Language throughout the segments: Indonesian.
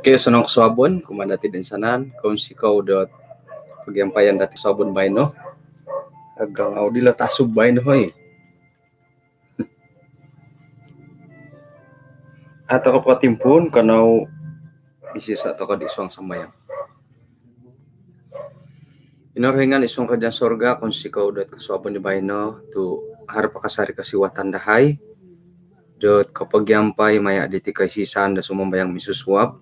Oke, senang kesabon, kumandati din sanan, kung sikaw dot pagyampayan dati sabon bayno. Agang audi la tasub bayno hoy. Ato ka patimpun kanau isis ato ka di suang sambayang. Inorhengan isong kadyan sorga kung sikaw dot kasabon ni bayno tu harap pakasari kasiwatan dahay dot kapagyampay maya diti kay sisan da sumambayang misuswap.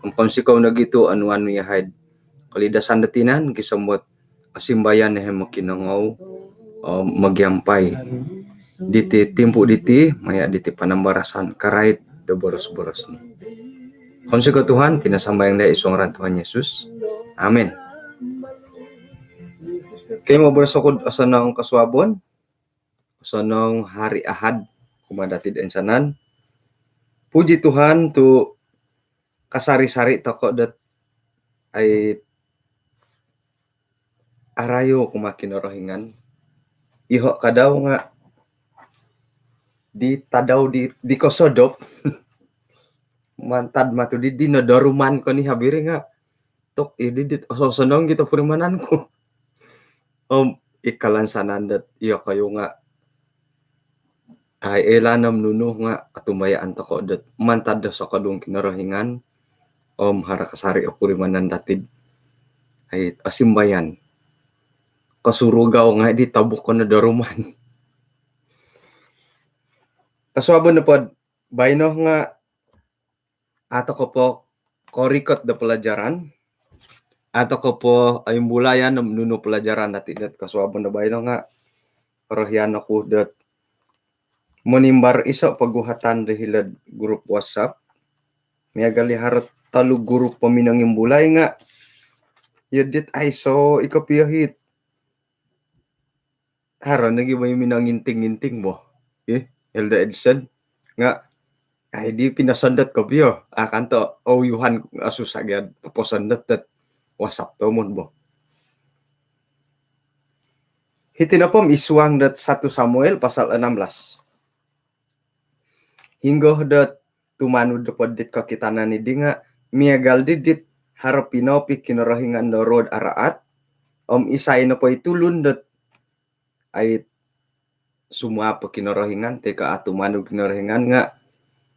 Kung sikaw nagito anuan mi yahayd kalidasan datinan kisambot asimbayan na makinangaw magyampay diti timpu diti maya diti panambarasan karait da boros-boros ni. Konseko Tuhan tinasambayang da isong ran Tuhan Yesus. Amen. Kaya mo bersokod asanang kaswabon, asanang hari Ahad kumadati din sanan. Puji Tuhan tu kasari-sari toko dat ay arayo kumakin orohingan. Iho kadaw nga di tadaw di kosodop mantad matu di dinodoruman ko ni habiri nga tok ididit ososonong gitu purimanan ko ikalan sanandat iyo kayo nga ay elanam nuno nga atumayaan to ko dat mantad sa kadung kinarahingan harakasari o purimanan datid ay asimbayan kasurugaw nga di tabuk ko na daruman. Kaswabon na pod bayno nga ato ko po korikot da pelajaran ato ko po ay bulayan nuno pelajaran dati dat kaswabon na bayno nga rohyan ako dat monimbar isa paguhatan dahilad grup WhatsApp miyagali harot talu grup paminang imbulay nga yadit ay so ikapiyahit haron nagi ba yung minanginting-inting mo Elda Edson nga ay di pinasandat ko piyo kanto yuhan asusagad papasandat dat WhatsApp to mon bo hitinapom iswang dat 1 Samuel pasal 16 hinggo dat tumanu dapod dit kakitanan ni dinga miagal didit harap pinopi kinarahingan no rod araat isay na po itulun dat ay sumua pa kinarahingan teka atumanu kinarahingan nga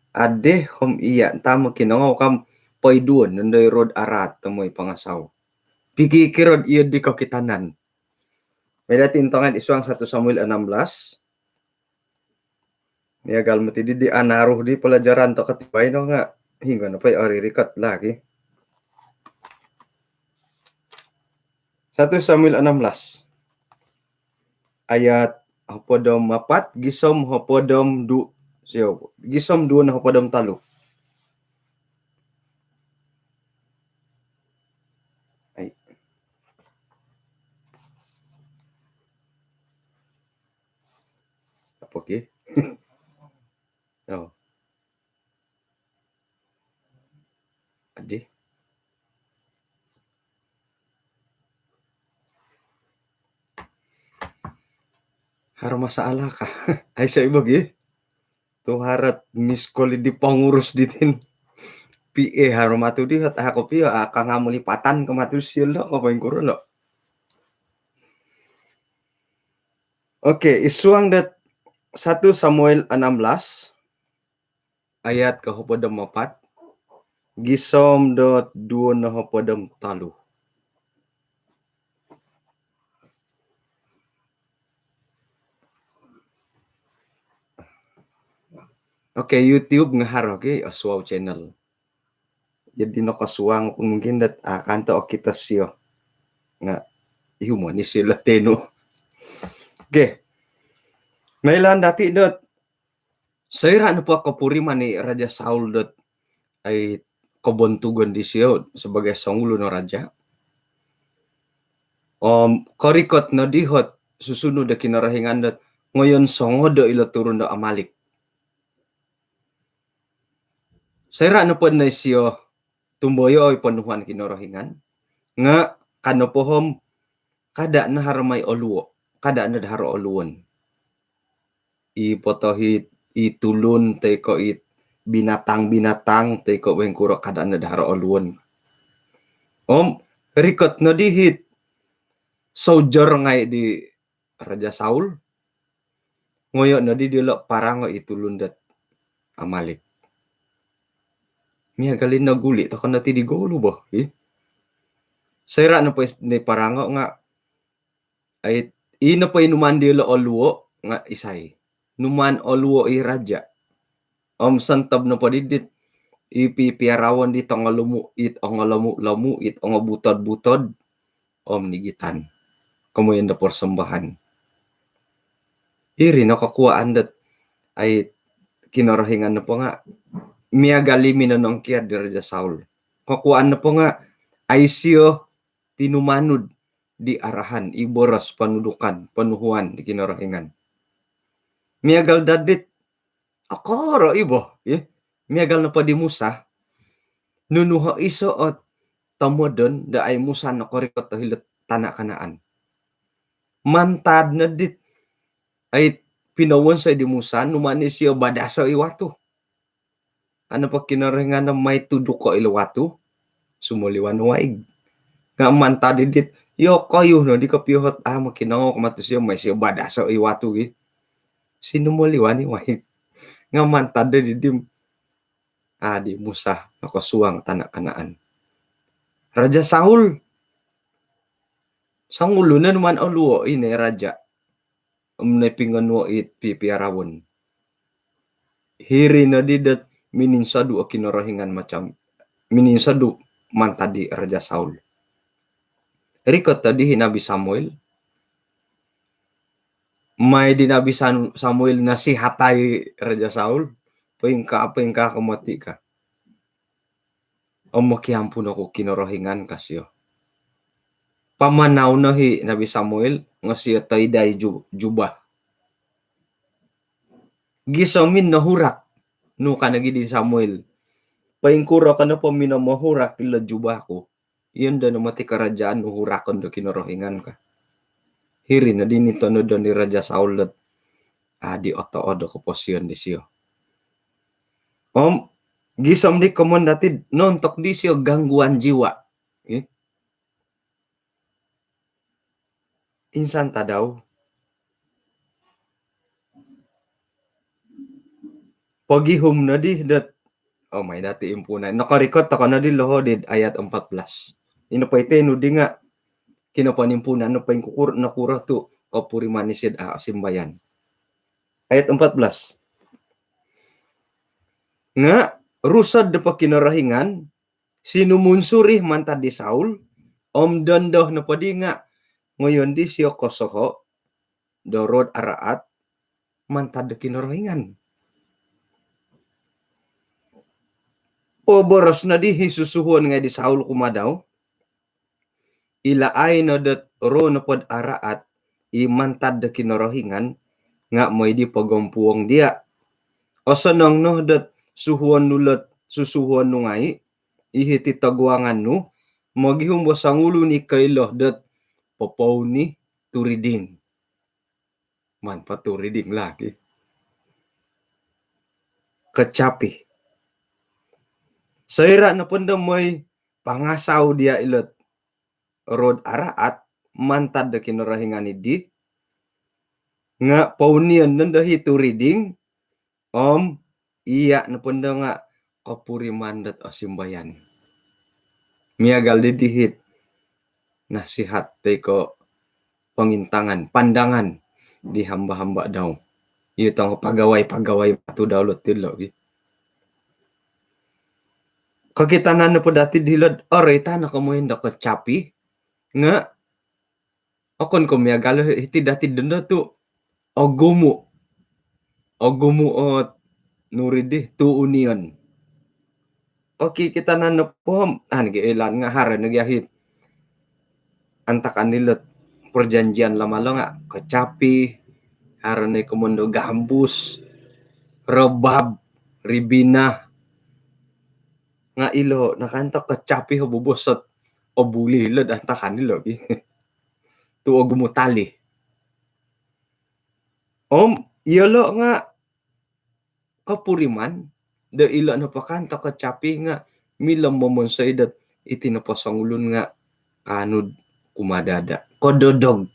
ade iya tamo kinangaw kam paiduan nanday rod arat tamoy pangasaw pikikirod iya di kakitanan may datintongan iswang 1 Samuel 16 miyagal matidi di anaruh di pelajaran to katibay no nga hingga na pa'y aririkat lagi 1 Samuel 16 ayat hapodom 4 gisom hapodom gisom 2 na hapodom 3 ay apa ki adi haro masalah ka ay sa ibag tu harat miskoli di pangurus ditin PA haro matu di hat ako piyo kangamulipatan kamatu sila ko paing kuro lo iswang dat 1 Samuel 16 ayat kahapodam 4 gisom dot 2 na hapodam 3 YouTube ngahar aswaw channel jadi no kasuang mungkin dat kanto kita siyo nga ihumo ni sila teno Nailan dati dot sayra na po kapuriman ni Raja Saul dot ay kabontugan di siyo sebagai sangulo no raja korikot na dihot susunod na kinarahingan dot ngayon songo do ilo turun do Amalik sayra na po na siyo tumboyo ay panuhan kinarahingan nga kanopohom kada na haramay oluwo kada na haro oluwon ipotohit itulun teko binatang-binatang teko weng kuro kadaan dahara oluon. Rikot no dihit soldier ngai di Raja Saul ngoyo no di dilok parango itu lundat Amalek. Mia galin na guli to kan ti di golu boh. Saya na po ni parango nga ay ino po inuman dilo oluo nga isay. Numan oluo i raja. Santab no po didit ipipiarawan di tongolumu it ongolamu it ongobutod-butod nigitan. Kamuyan na porsembahan. Iri no kakuaan dat ay kinarahingan na po nga miagali minanong kia di Raja Saul. Kakuaan na po nga ay siyo tinumanud di arahan iboras panudukan panuhuan di kinarahingan. Miagal dadit akoro ibo miagal na pa di Musa nunuha iso at tamodon da ay Musa na korikot to hilot tanah Kanaan. Mantad na dit ay pinawon sa di Musa numani siya badasa iwatu. Ano pa kinarahingan na may tudok ko ilawatu sumuliwan waig. Nga mantad dit yo kayo no di kapiyot makinango kamatos siya may siya badasa iwatu sinumuliwan ni waig. Nga mantad di di Musa nakasuang tanah Kanaan. Raja Saul sangulo na naman oluo ini raja pinganwo it pipiarawon. Hiri na didat mininsadu o kinarahingan macam mininsadu mantadi Raja Saul. Rikot tadi Nabi Samuel may dinabi Samuel nasihatay Raja Saul pingka kamati ka. Makiampun ako kinarahingan kasyo. Pamanaw na Nabi Samuel nga siya tayday jubah. Gisamin na hurak no kanagi di Samuel. Paingkura ka na pa minamahurak ila jubah ko. Iyon da namati karajaan no hurakon do kinarahingan ka. Hiri na dinito no do ni Raja Saul di oto-odo ko posyon di siyo. Gisam di komandatid nontok di siyo gangguan jiwa. Insan ta daw. Pagihum na di dat may dati impunan. Nakarikot ako na di lohodid ayat 14. Ino pa ite no di nga kinapanimpunan no pa yung nakura to kapuri manisid simbayan. Ayat 14. Nga rusad da pa kinarahingan sinumunsuri mantad di Saul dondoh na pa di nga ngayon di siya kosoho dorod araat mantad da kinarahingan. Boros na di hisusuhon nga di Saul kumadaw ilaay na dat ro na pod araat imantad da kinarahingan nga may di pagompuong dia o sanang no dat suhuan nulat susuhuan no ngay ihiti tagwangan no magihum sangulo ni kaylo dat papaw ni turiding man paturiding lagi kacapi sayra na panda may pangasaw dia ilot rod araat mantad da kinarahingan ni di nga paunian nandahi turiding iya na panda nga kapuri mandat o simbayan. Miagal didihit nasihat teko pangintangan pandangan di hamba-hamba daw. Iyo tang pagaway tu daw tilo. Kakitanan na po dati dilod oreta na kamuhin da kacapi nga akon ko miagal iti dati denda tu ogumu ot nuridi tu union. Okay kita na po nagiilan nga hara nagyahit antakan nilot perjanjian lama nga kacapi hara na komondo gambus rebab ribina nga ilo nakanta kacapi hububosot o buli lod antakan nilo tuo gumutali yolo nga kapuriman da ila na pakanta kacapi nga milam momonsay dat itinapasangulun nga kanud kumadada kododog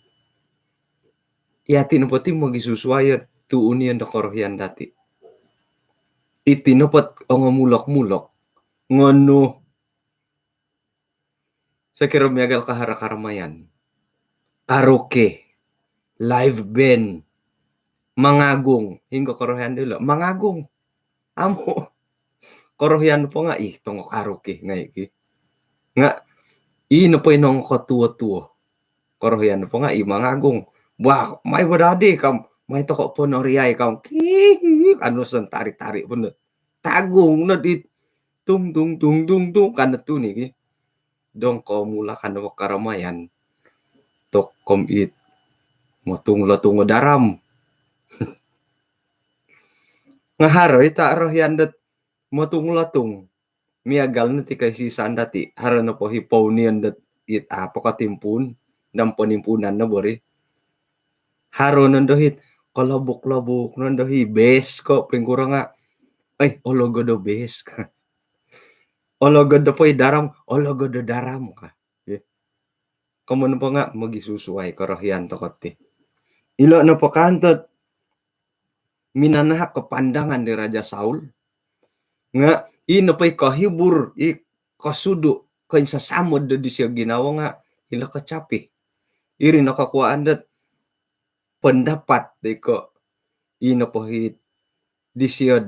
yati napati magisusuayat tuunian da korohyan dati itinapat ang mulak-mulak ngano sa kiramiagal kahara-karamayan karaoke live band mangagong hingga korohyan dila mangagong amo korohyan po nga tongo karaoke nga iki nga ino po inong katuwa-tuwa korohyan po nga mangagong wah may badadi kam may toko po no riyay kam ano san tari-tari po no tagong no dit tung tung tung tung tung kanat tuni ki dong ko mula kano karamayan tok kom it motung latung daram ngaharo ita rohyan dat motung latung miagal na ti kay si sandati haro na po hipaunian dat it apo katimpun dam panimpunan na bori haro nandohit kalabok-labok nandohi bes ko pingkura nga ay ologo do bes ka ologo do poy daram ologo do daram ka kamun pa nga magisusuway korohyan tokoti ilo na po kantot minanahak kepandangan di Raja Saul nga ino pa'y kahibur kasudo kain sa samod di siya ginawa nga ila kacapi iri nakakuhaan dat pendapat di ko ino po hit di siya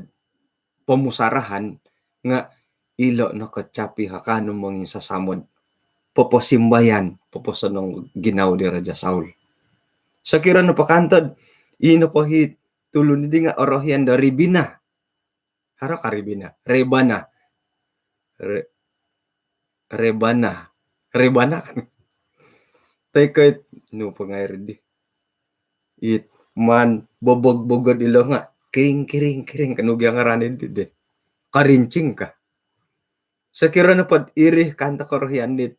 pamusarahan nga ilo nakacapi hakano mangin sa samod poposimbayan poposanong ginaw di Raja Saul sa kira na pakantad ino po hit tulun di nga orohyan da ribina haro karibina rebana rebana kan tay no pangair di it man bobog-bogod ilo nga kiring kanugya nga ranin di karincing ka sa kira na pad iri kanta korohyan dit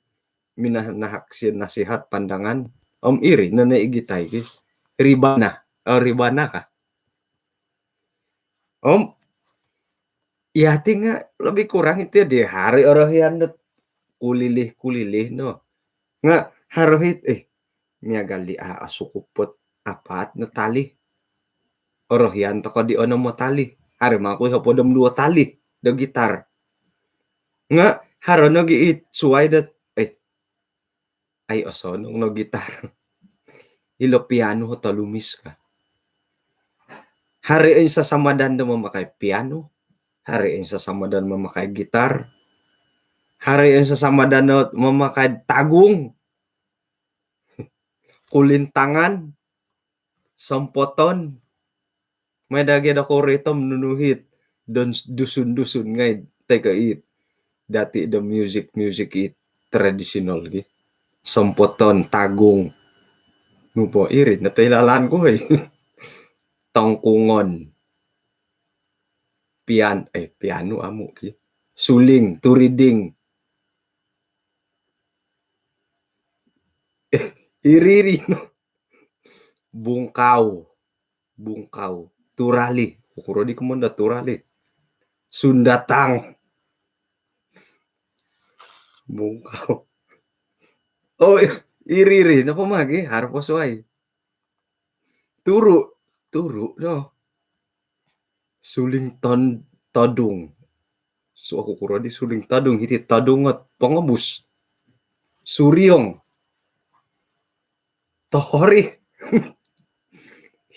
minahak nasihat pandangan iri na naigitay ki ribana ka yati nga lebih kurang itu di hari orohyan dat kulilih no nga harohit miagali asukupot apat na tali orohyan to ko di ono mo tali hari makuy hapodom 2 tali do gitar nga haro no giit suway dat ay osonong no gitar ilo piano ho talumis ka hari ay sa samadan do mamakay piano hari ay sa samadan mamakai gitar hari ay sa samadan mamakai tagung kulintangan sampoton may dagi ako rito menunuhit don dusun-dusun ngay teka it dati the music it traditional gi sampoton tagung nupo irit na tailalan ko tangkungon piano amo ki suling turiding iriri bungkaw turali ukuro di kumanda turali sundatang bungkaw iriri na pamagi harap suway turu no suling tadung so ako kuro di suling tadung hiti tadung at pangabus suryong tohori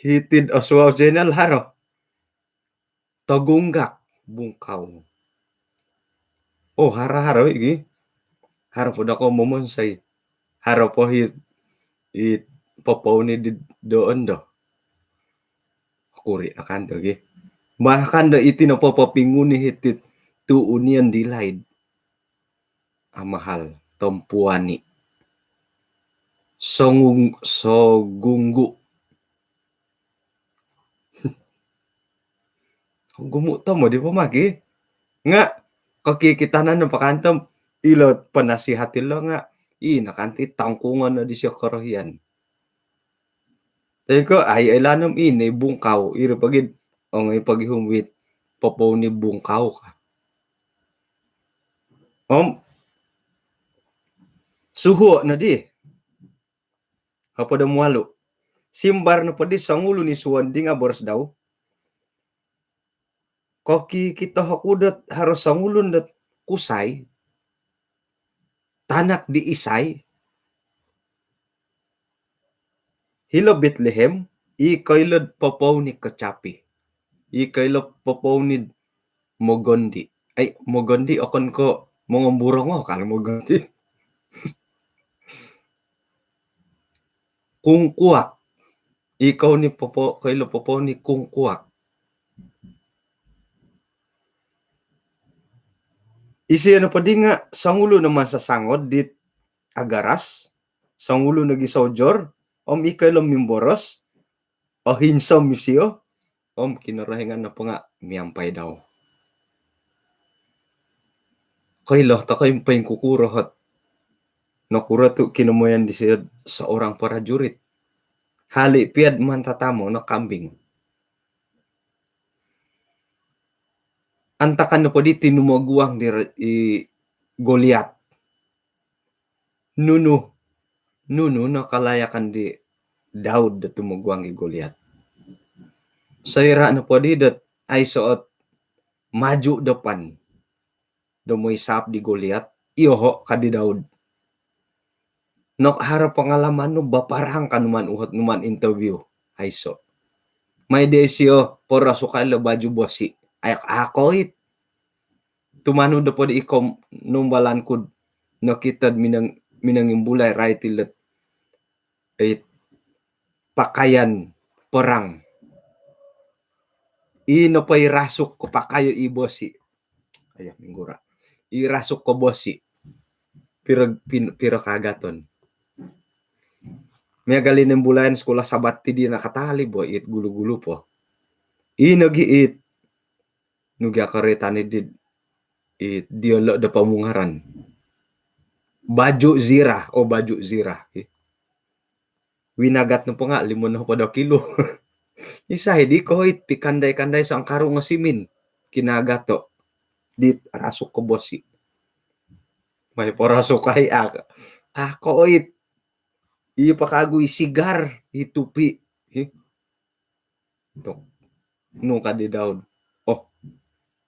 hitid aswaw jenal haro tagunggak bungkaw hara-haro iki haro po na ko momonsay haro po hit papaw ni doon do kuri akan to gi bahkan da iti na papapinguni hitit tuunian dilaid amahal tempuani sogunggu gumu mo di pamagi nga kakikitanan ng pakantam ilot panasihatil lo nga nakanti tangkungan na di siya korohyan tayo ko ay elanam bungkaw iri pagid ngay paghihumwit popo ni bungkaw ka. Suhu na di. Hapo da mualo. Simbar na pa di sangulo ni suwanding aboras daw. Koki kita hakudat harus sangulun dat kusay. Tanak di isay. Hilo Bethlehem. Ikailad popo ni Kachapi. Ikailad popo ni Mogondi. Ay, Mogondi okon ko mongomburong mo kala Mogondi. Kungkuak. Ikaw ni popo, kailo popo ni kungkuak. Isi ano pa di nga, sangulo naman sa sangod, dit agaras, sangulo nagisawjor, ikailo mimboros, o hinsaw misyo, kinarahingan na pa nga, miyampay daw. Kailo, takay pa yung kukurohat. Nakura to kinumoyan di siya sa orang parajurit. Hali piad man tatamo na kambing. Antakan na po di tinumuguang di Goliath. Nuno nakalayakan di Daud da tumuguang i Goliath. Sayra na po di dat ay suot maju depan. Damoy sap di Goliath. Iyoho ka di Daud. Nok harap pangalaman no baparang kanuman uhot numan interview. Ay so. May desyo pora sukala baju bosi. Ayak akoit. Tumano da po di ikom numbalan kud nakitad minang imbulay right tilat it pakayan perang. Ino pa irasuk ko pakayo ibosi. Ayak minggura. Irasuk ko bosi. Piro kagaton. May galin ng bulayan sekolah sabat ti di nakatali boy it gulu-gulu po. Inogi nugi akaretani di dialog da pamungaran. Baju zira. Winagat na po nga, 5 na po daw kilo. Isa, hindi ko pikanday-kanday sa ang karong nga simin. Kinagato. Di rasok ko bosi. May porasok kay ako iyo pakagoy sigar. Itupi. Ito. Nung kadi daw.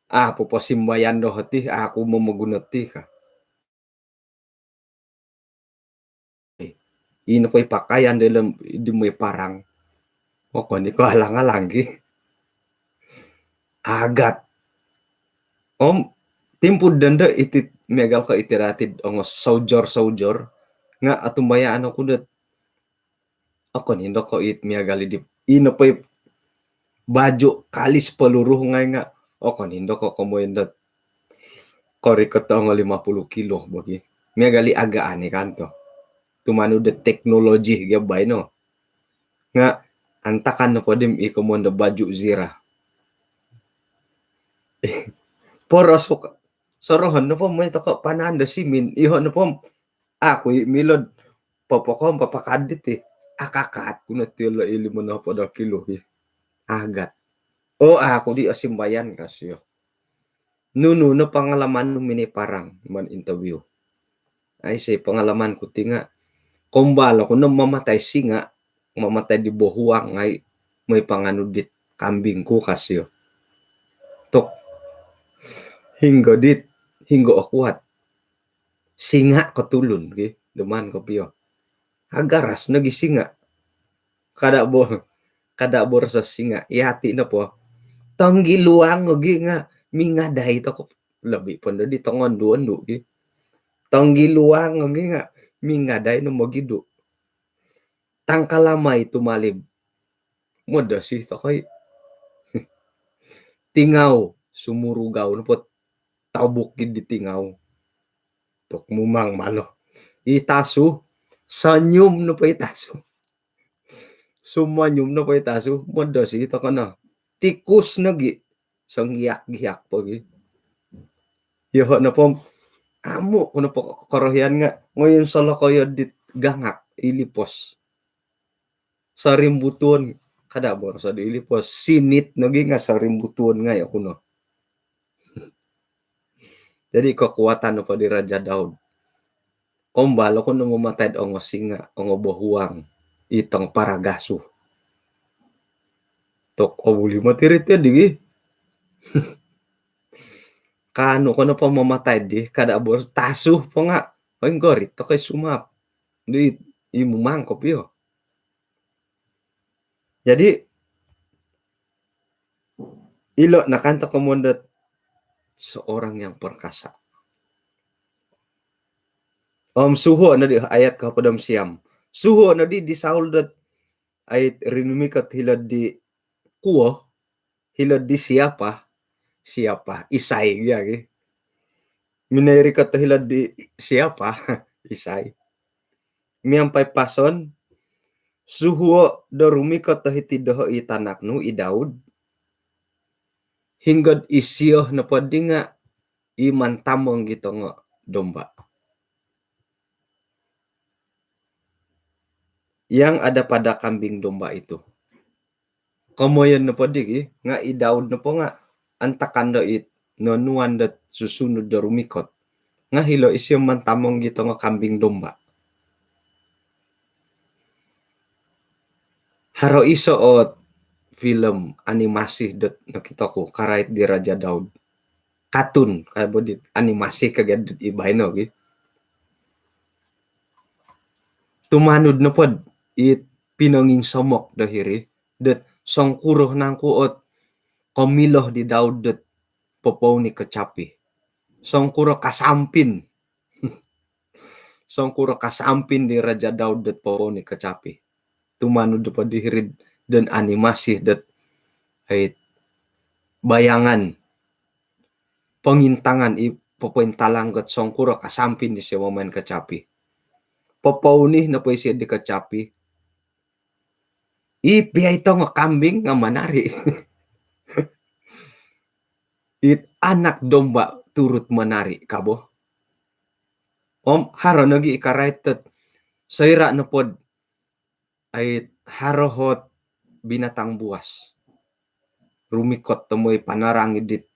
Pupasimbayan do hati. Ako mamagunati ka. Ino pa ipakayan dalam di mo parang hindi ko alang-alang agat timpud danda itit megal ka itiratid ang soldier nga atumbayaan ako dat nindo ko it megali di ino pa baju kalis peluru nga nindo ko kumoy dat kori ko tong 50 kilo bagi megali agaan ni kanto tumano de teknologi gabay no nga antakan na po dim ikomon da baju zira porosok sorohon na po may toko pananda simin iho na po ako milod popokom papakadit akakat kuna tila ili mo na po da kilo agat ako di asimbayan kasyo nuno na pangalaman mini parang man interview ay say pangalaman ko tinga kumbalo ko na mamatay singa, mamatay di bohuang ngay may panganudit kambing ko kasyo. Tok, hinggo akuat. Singa katulun, duman ko piyo. Agaras, nagisinga. Kada bor sa singa, ihati na po. Tanggiluang, nga, mingaday to ko. Labi po na di, tongon Tanggiluang, nga, mingaday no magido. Tangkalamay tumalib. Moda si takay. Tingaw sumurugaw no po tabuk gid di tingaw. Tok mumang malo. Itaso sanyum no pa itaso. Sumanyum no pa itaso. Moda si takana. Tikus nagi sang giyak po gi. Yo na po amo kuno po korohyan nga ngayon sa lokoyo dit gangak ilipos sa rimbuton kada bor sa ilipos sinit nagi nga sa rimbuton nga kuno Jadi kekuatan apa di Raja Daud. Kombalo ko nung umatay ongo singa, ongo bohuang, itong paragasu. Tok obuli matirit ya digi. Kano ko na pa mamatay di, kada abos tasuh po nga. Ang gorit, to kay sumap. Di, imumangkop yo. Jadi, ilo nakanta ko mundat seorang yang perkasa. Suho na di ayat kapadam siam. Suho na di Saul dat ayat rinumikat hilad di kuo, hilad di siapa? Isai ya ki. Mineri kat hilad di siapa? Isai. Miampai pason suho da rumikat tahiti doho itanaknu i Daud hingga isioh na padinga iman tamong gitu nga domba. Yang ada pada kambing domba itu. Kamoyan na padigi nga i Daud na po nga antakanda it nonuan dat susunod da rumikot. Nga hilo isyo man tamong gitu nga kambing domba. Haro iso ot film animasi dat nakita ko karait di Raja Daud. Katun kaya bodit animasi kagad ibayno gitu. Tumanod na pod it pinanging somok dahiri dat songkuroh nang kuot komiloh di Daud dat popaw ni kacapi. Songkuroh kasampin. Songkuroh kasampin di Raja Daud dat popaw ni kacapi. Tumanod na pod dihirid dan animasi dat ay bayangan pengintangan i popointalanggot songkuroh kasampin di siya maman kacapi. Papaunih na po siya di kacapi. Ipiyay ito nga kambing nga manari. It anak domba turut manari kabo. Haro nagi ikaraitet sayra na pod ay harohot binatang buas. Rumikot tamoy panarang idit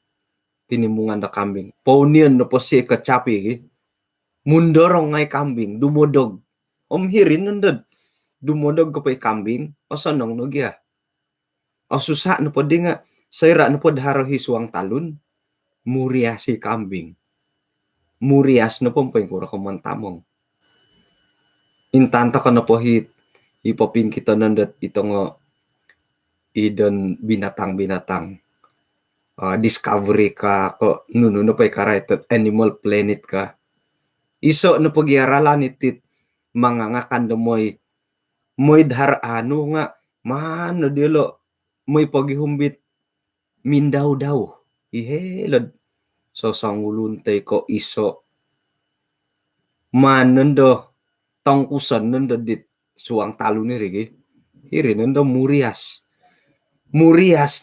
tinimungan da kambing. Paunian na po siya kacapi. Mundorong ngay kambing, dumodog. Hirin nandad. Dumodog ko pa'y kambing, o sanong nagya. O susa na po di nga, sayra na po daharo hisuang talun, murias si kambing. Murias na po pa'y kura kumantamong. Intanta ka na po ipopin kita nandat ito nga idon binatang-binatang. Discovery ka, ko nuno na pa'y karaitat Animal Planet ka. Iso na po giaralan itit mga nga kanda mo'y dhar ano nga man no dilo mo'y pagihumbit mindaw daw ihelad so sanguluntay ko iso man nando tangkusan nando dit suang talo ni rigi hiri nando murias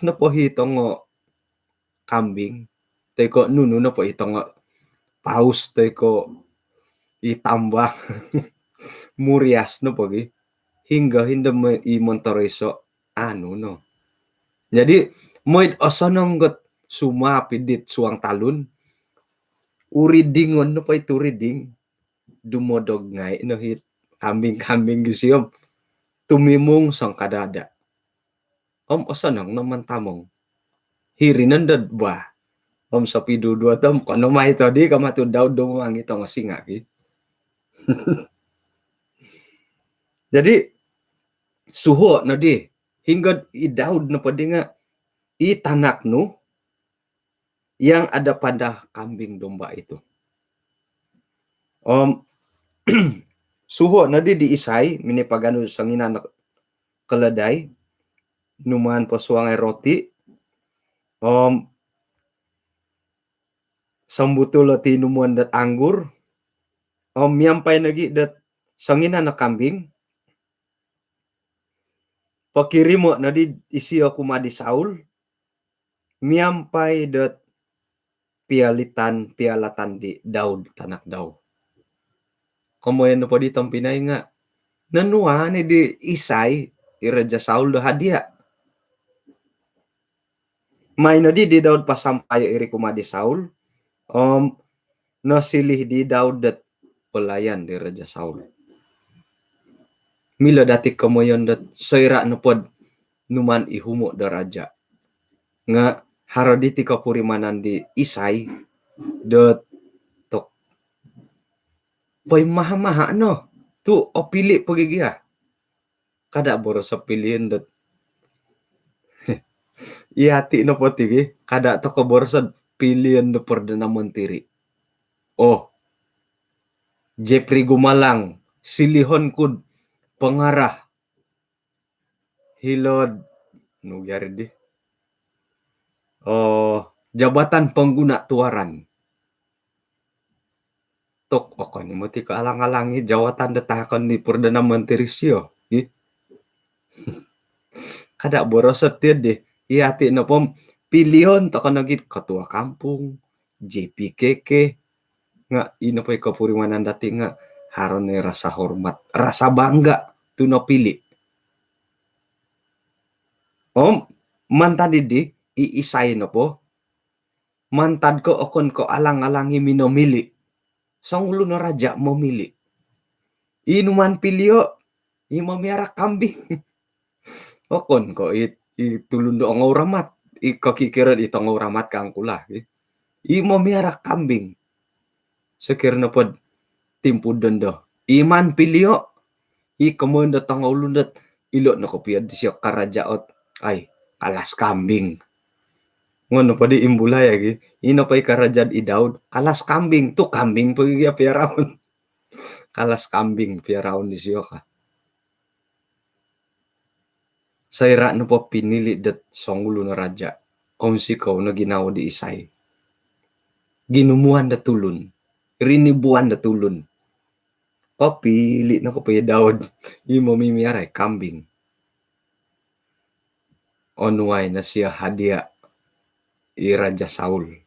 na po hitong kambing teko nuno na po itong paus teko itambak murias no pagi hingga hindi mo i-montoriso ano no. Jadi mo'y osanong got sumapidit suang talun uridingon no pa ituriding dumodog ngay no hit kambing gisiyom tumimong sang kadada. Osanong naman tamong hirinandad ba? Sa pidudua tam kono may ito di kamatu daw dumang ito nga singaki. Jadi suho na di hingga i Daud na pwede nga itanak no yang ada pada kambing domba itu. Suho na di isay minipagano sang ina kaladay numan po suangay roti sambutulo tinumuan dat anggur miyampay nagi dat sangina na kambing pakirimo na di isiyo kumadi Saul miyampay dat pialatan di Daud tanak daw. Kamoyan na po ditong Pinay nga nanua ni di isay iraja Saul do hadia. May na di Daud pasampayo iri kumadi Saul no silih di Daud dat pelayan di Raja Saul. Mila dati kamoyon dat soira nepod numan ihumo da raja. Nga haroditi kapurimanan di Isai dot tok poy maha-maha no tu opili pagigiha kada boros sa pilihan dot iati no potigi kada to ko borosan pilihan do Perdana Menteri. Oh, Jeffrey Gumalang silihon kud pengarah hilod nugyari di jabatan pengguna tuaran tok okon mo ti kaalang-alangi jawatan detakan di Perdana Menteri sio kada borosot yun deh iati na pom pilihan to kanagit ketua kampung JPKK nga ino pa kapurimanan dati nga haron rasa hormat rasa bangga tu no pili mantad di iisay no po mantad ko okon ko alang-alangi minomili sang ulo na raja momili inuman pilio imamiara kambing okon ko itulundo ang uramat ikakikiran itong uramat kang kula imamiara kambing sekir na pod timpudon do iman pilio ikamondo tang ulundat ilo na kopia di siya karajaot ay kalas kambing ngono pa di imbulay agi ino pa ikarajad i Daud kalas kambing tu kambing pagi piaraon kalas kambing piaraon di siya ka sayra no po pinili dat songulo na raja sikaw na ginawa di Isay ginumuan da tulun rinibuan da tulun pili na ko pa Daud imo mimiaray kambing onway na siya hadia i Raja Saul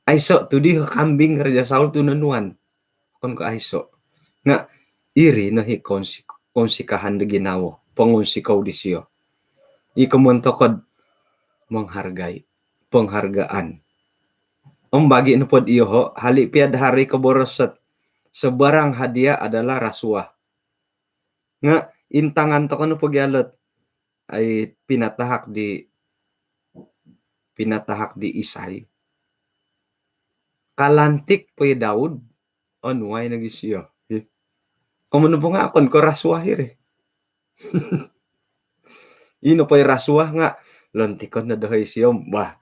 aiso tu di kambing Raja Saul tu nanuan kon ko aiso nga iri na hi konsikahan de ginawo pangonsikaw di siya ikamontokod menghargai penghargaan bagi na pod iyo ho hali piad hari kaborosat sebarang hadiah adalah rasuah nga intangan to kano pagyalot ay pinatahak di Isay kalantik pa Daud onway nagisiyo kumano po nga akon ko rasuah ire ino pa rasuah nga lantikon na dahay siya bah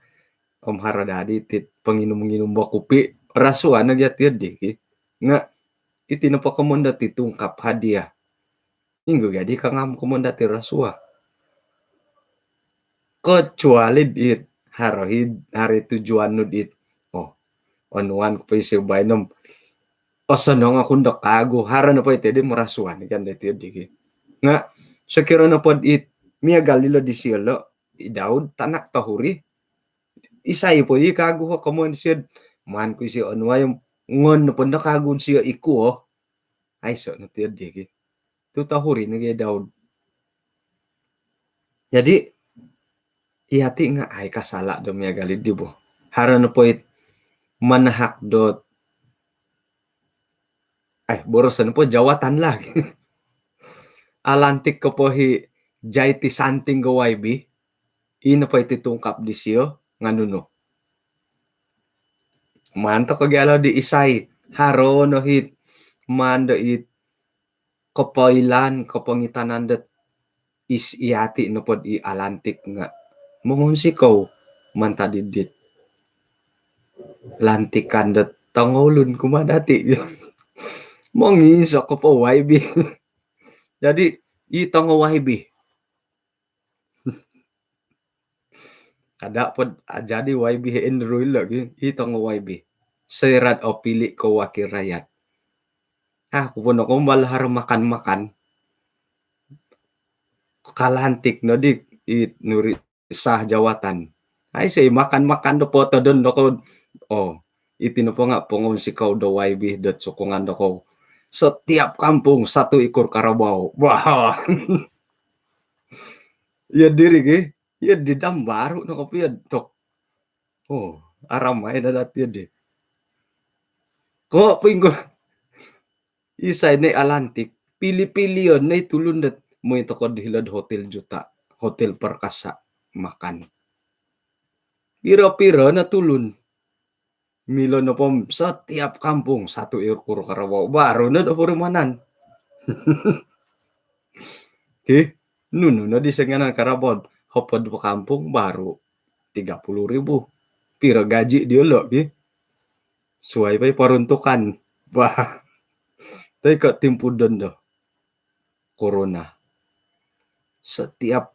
haradadi tit panginom-nginom ba kupi rasuah nagyatid di nga itino pa kamonda titungkap hadiah inggo gadi ka ngam kamonda ti rasuah kecuali dit hari tujuan no dit onuan ko pa isi bainom sanong akong dakago hara na pa iti di marasuan kan dito di nga sakira na pod it miya galilo di silo i Daud tanak tahuri isay po di kago ko kamon siya man ko si onway ngon na po nakagod siya iku ay so na tiyo di tu tahuri nagay Daud jadi iati nga ay kasala do miya galid di bo hara na po it manahak dot borosan po jawatan lagi alantik ko po hi jaiti santing gawaybi ino pa ititungkap di siyo nganuno manto kagyalaw di Isay haro no hit mando it kapailan kapangitanan dat is iati no pod i alantik nga mumunsikaw mantadidit lantikan dat tangolun kumadati mongisa ko po YB jadi itong YB kada pod jadi YB enroll lagi itong YB serat o pili ko wakil rakyat ako po na kumbal har makan kalantik no di nuri sah jawatan ay say makan do poto don do ko itino po nga pongon si kau do YB dot sukungan do ko setiap kampung satu ekor karabau wah ya diri ya didam baru no kopi ya tok aramai na dati di Ko pinggo isay na Alantik, pili-pili yun na itulundat mo ito ko dihilad hotel juta, hotel perkasa makan. Pira-pira na tulun. Milo na pom sa tiap kampung 1 ekor karawaw. Baro na dapurimanan. Okay? Nuno na di senganan karabon. Hopod po kampung baru 30.000. Pira gaji dia lo. Okay? Suai pa paruntukan. Bah. Tapi kok timpudon do. Corona. Setiap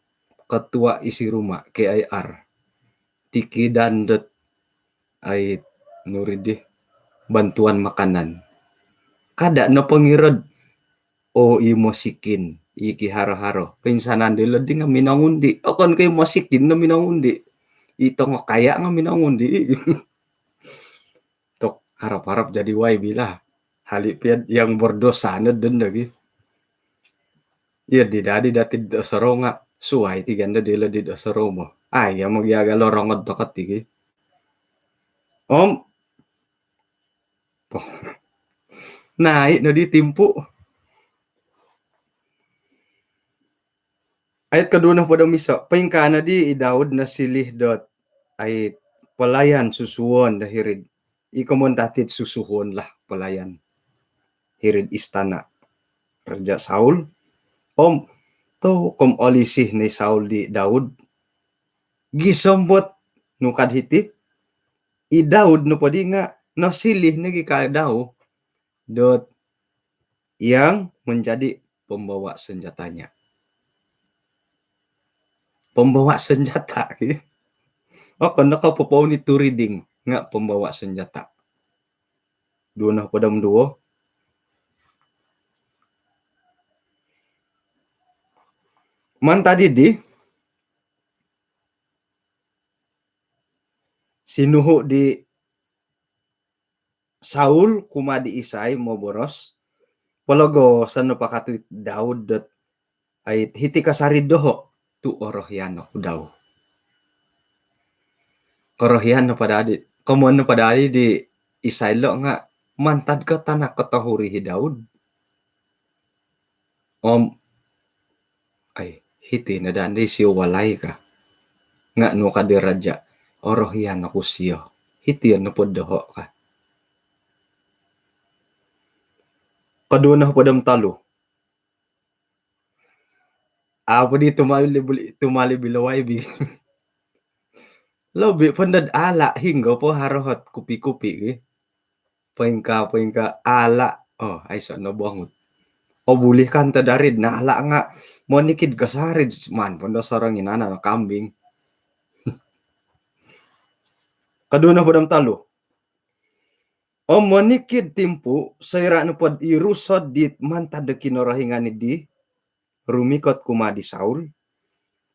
ketua isi rumah KIR. Tiki dandet ay nuridi bantuan makanan. Kada no pangirod o imosikin iki haro-haro. Pinsanan dilo di nga minangundi. O kon kay mosikin na minangundi. Ito nga kaya nga minangundi. Tok harap-harap jadi way bila. Halipiad yang berdosa na dun lagi. Iya di dadi dati dosaro nga. Suway ti ganda dilo di dosaro mo. Ay, yang magyagalo rongod to katigi. Om. Naik no di timpu. Ayat kedua na pada misa. Paingkana di Daud na silih dot. Ayat pelayan susuon dah hirid. Ikamun tatit susuhon lah pelayan. Hirid istana. Raja Saul. Om. To kom olisih ni Saul di Daud. Gisombot nukad hiti. I Daud no padi nga. No silih nagi ka Daud. Dot. Yang menjadi pembawa senjatanya. Pembawa senjata. Oh, kena kau papaw ni Turiding nga pembawa senjata. Dua na padam duo. Man tadi di sinuhu di Saul kumadi Isai mo boros. Palago sano pakatu Daud dot ay hiti kasari doho tu orohyano daw. Korohyano pada adi. Komono pada adi di Isai lo nga mantad ka tanak katahuri hi Daud. Om ay hiti na dandi siyo walay ka. Nga no ka di raja. Orohyano ko siyo. Hiti na po doho ka. Kadua na padam talo. Apa di tumali bilaway bi. Lobi pandad ala hingga po harohat kupi-kupi. Paingka ala. Oh, ay so na bangut. O bulikan ta darid na ala nga. Monikid kasarid man. Panda sarang inana na kambing. Kadua na padam talo. O monikid timpu. Sayra na pod irusod dit mantad de kinorahingan ni di. Rumikot kumadi Saul.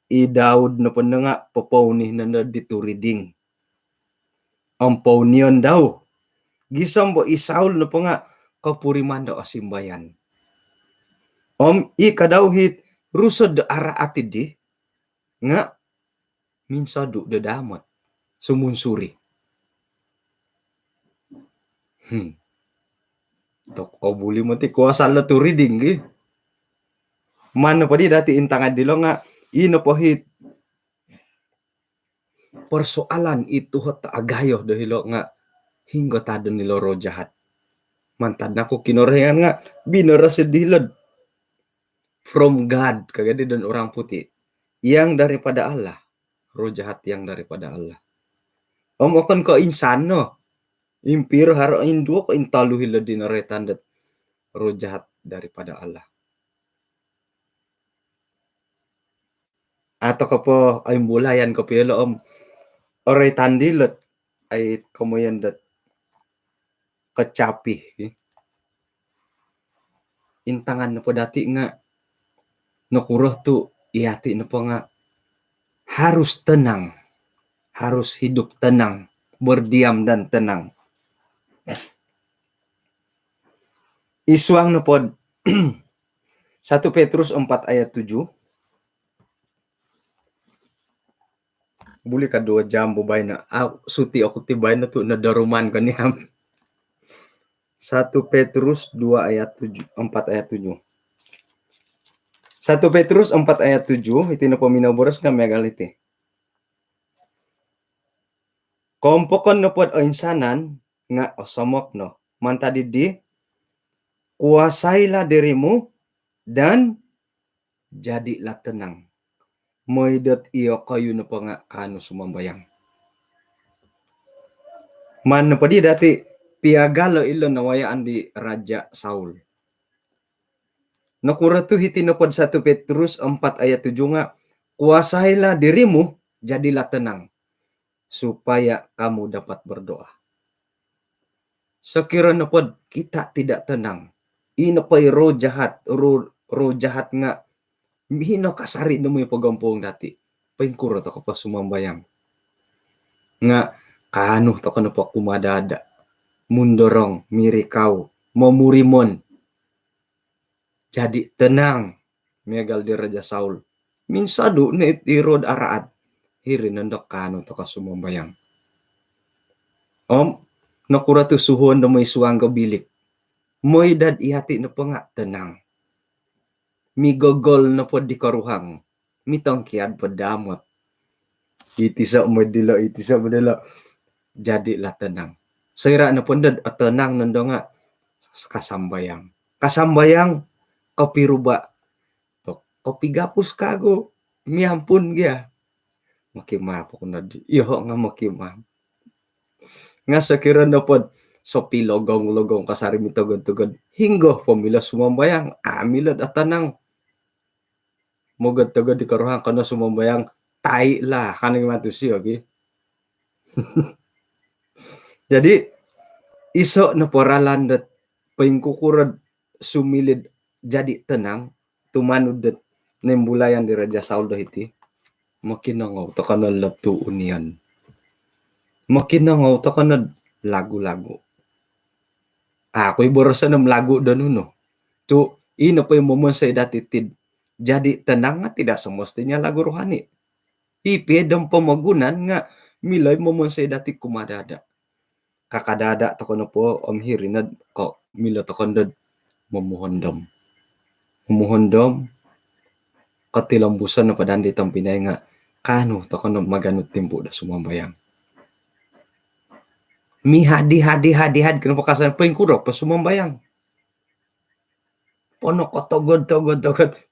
I Daud na panda nga papawnih na dituriding. Ang paunion daw. Gisam bo i Saul na pa nga kapuriman daw asimbayan. Om i kadaw hit rusod ara atid di. Nga minsadu dadamot. Sumunsuri. Tok obuli mo ti kuasa la turiding gi. Mano pa di dati intangad dilo nga ino po hit persoalan itu hot agayo dahilo nga hingga tado nilo ro jahat. Mantad na ko kinorehan nga binara sedilad from God kagadi dan orang putih yang daripada Allah. Ro jahat yang daripada Allah. Om akan ko insan no. Impir haro indua ko intalu hila dinaretan dat ro jahat daripada Allah. Atau kapo ay bulayan ko pilo om oray tandilot ay kamuyan dat kecapi. Intangan na po dati nga nakuroh tu iati na po nga harus tenang. Harus hidup tenang. Berdiam dan tenang. Isuang na po 1 Petrus 4 ayat 7. Buli ka 2 jam bubay na. Suti ako tibay na to na daruman kaniyam. 1 Petrus 2 ayat 7, 4 ayat 7. 1 Petrus 4 ayat 7 itu na paminaboros na megaliti. Kompokon no pod o insanan nga osomok no. Mantadidi kuasailah dirimu dan jadilah tenang. Moidot iyo kayu na pa nga kano sumambayang. Man na padi dati piagalo ilo nawayaan di Raja Saul. Nakura tu hiti na pod 1 Petrus 4 ayat 7 nga, kuasailah dirimu, jadilah tenang, supaya kamu dapat berdoa. Sekiranya pod kita tidak tenang, inapay roh jahat nga, hino kasari na mo yung pagampong dati, paingkuro to ka pa sumambayang. Nga, kano to ka na pa kumadada, mundorong, mirikaw, mamurimon, jadi tenang, megal di Raja Saul. Minsado na itirod araat, hirin nandok kano to ka sumambayang. Nakura to suhon na may suwang bilik. Mo'y dad ihati na pa nga tenang. Migogol na po di karuhang. Mitong kiad po damot. Itisa madila. Jadi lah tenang. Sayra na po dad at tenang nando nga kasambayang. Kasambayang kapiruba. Kopi gapus kago. Miampun gya. Makimapok na di. Iho nga makimap. Nga sakira na po sopi logong kasari mitogod-tugod. Hinggo pamila sumambayang. Amilad at tanang. Mogod-tugod di karuhang kano sumambayang. Tai lah. Kanang matusi, okay? Jadi, iso na poralan dat paingkukurad sumilid jadi tenang. Tumanod dat nembulayan di Raja Saul dahiti. Makinangaw to ka na latuon yan. Makinangaw to ka na lagu-lagu. Ako'y borosa ng lagu doon no. Tu, ino pa yung momon sa idatitid. Jadi tenang nga tidak semestinya lagu rohani. Ipedang pamagunan nga milay momon sa idati kumadada. Kakadada to kono po hirinad ko mila to kondod mamuhondom. Mamuhondom katilambusan na padandi tang pinay nga kano to kono maganut timpo da sumambayang. Mi hadi-had kano pakasan paingkurok pa sumambayang. Pono ko togod.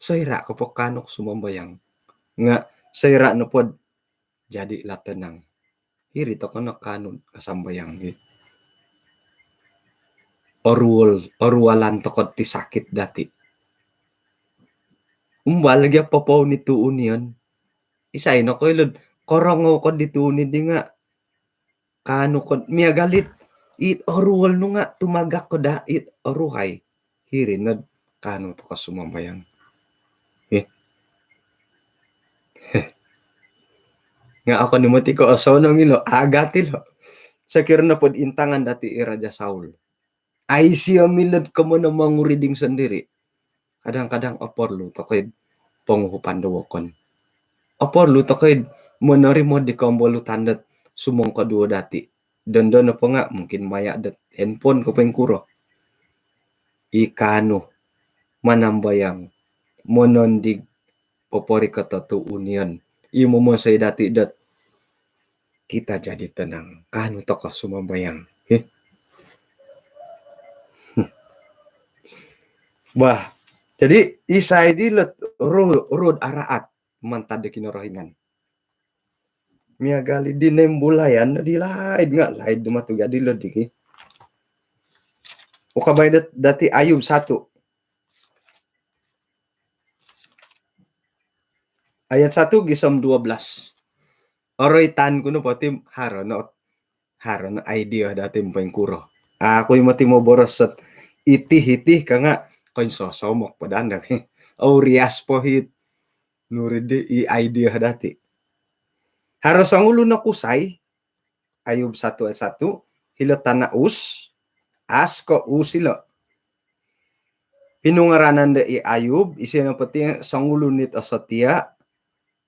Sayra ko po kanok sumambayang. Nga sayra no pod jadi latenang. Hiri to kono kanon kasambayang. Orwalan to ti sakit dati. Umbal lagi papaw ni tuon yan. Isay no ko ilod. Korongo ko dituon di nga. Kano ko miagalit. It orwal no nga tumagak ko da it oruhay. Hiri na kano to ka sumambayang. Nga ako ni Mati ko asono ngilo agatil ho. Sakir na pod intangan dati Raja Saul. Ay siya milad ka mo na manguriding sendiri. Kadang-kadang oporlo to kay panguhupan dawakon. Oporlo to kay monori mo di kambolo tandat sumong kadua dati. Dondo na po nga mungkin maya dat handphone ko pengkuro. Ikano manambayang monondig popori katatuun yan. Imo mo sa dati dat kita jadi tenang. Kano to ka sumambayang. Wah, jadi isay di rod araat mantad kinorohingan. Miagali di nembulayan di laid nga laid dumatuga di lodiki. O kabay dati Ayub 1. Ayat 1 gisom 12. Oroy tan kuno pati haron idea dati pengkuro. Ako yung mati mo boros at itih ka nga konsosomok padanda. Aurias po hit nuride i-idea dati. Haros ang ulo na kusay, Ayub 1 at 1, hilatan na as ko usilo. Pinungaranan da i-Ayub, isi na pati sang ulo nit asatia,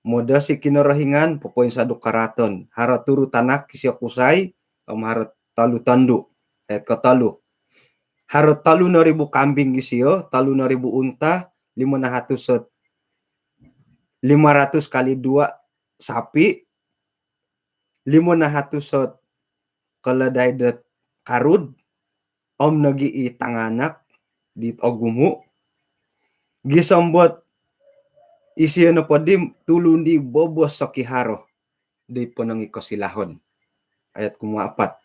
moda si kinarahingan, popoin sa dukaraton. Hara turu tanak kisya kusay, harat talu tandu, at katalu. Harot 3.000 kambing gisio, 3.000 unta, 500 kali 2 sapi, 500 keledai det karud, om nagi i tanganak di ogumu, gisambot isio na podim tulundi bobos sokiharo di ponangi kosilahon. Ayat kuma 4.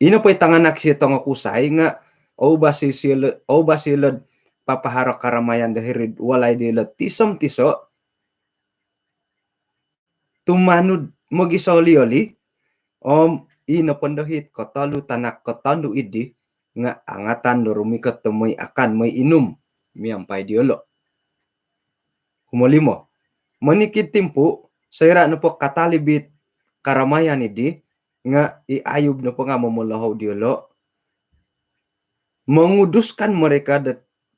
Ino po'y tanganak siya tong kusay nga o basilod papaharo karamayan dahirid walay dilot tisom tiso tumanud mogisoli-oli om ino pondohit kotalu tanak kotandu idi nga angatan dorumikot tumoy akan moy inum miyampay diolo. Kumulimo, manikit timpu sayra na po katalibit karamayan idi nga iayub na po nga mamulahaw diolo. Menguduskan mereka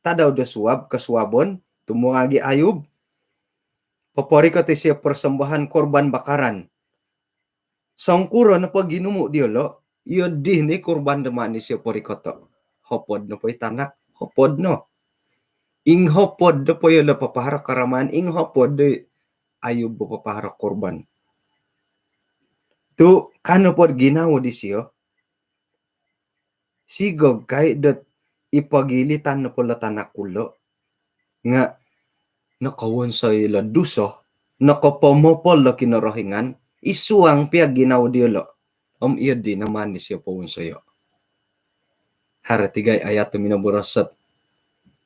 tadaw da suwab kasuwabon tumungagi ayub paporikot siya persembahan korban bakaran. Sangkuro na po ginumu diolo, iyo di ni korban deman ni siya porikoto. Hopod na po itanak, hopod no. Ing hopod na po yung papahara karaman, ing hopod de ayub po papahara korban. Tu kano po ginawa di siya, sigog kay dat ipagilitan na po latanak kulo, nga nakawon sa ila duso, nakapomopol na kinarahingan, isuang piyag ginaw diolo, iya di naman ni siya po sayo. Haratigay ayat minaborosat,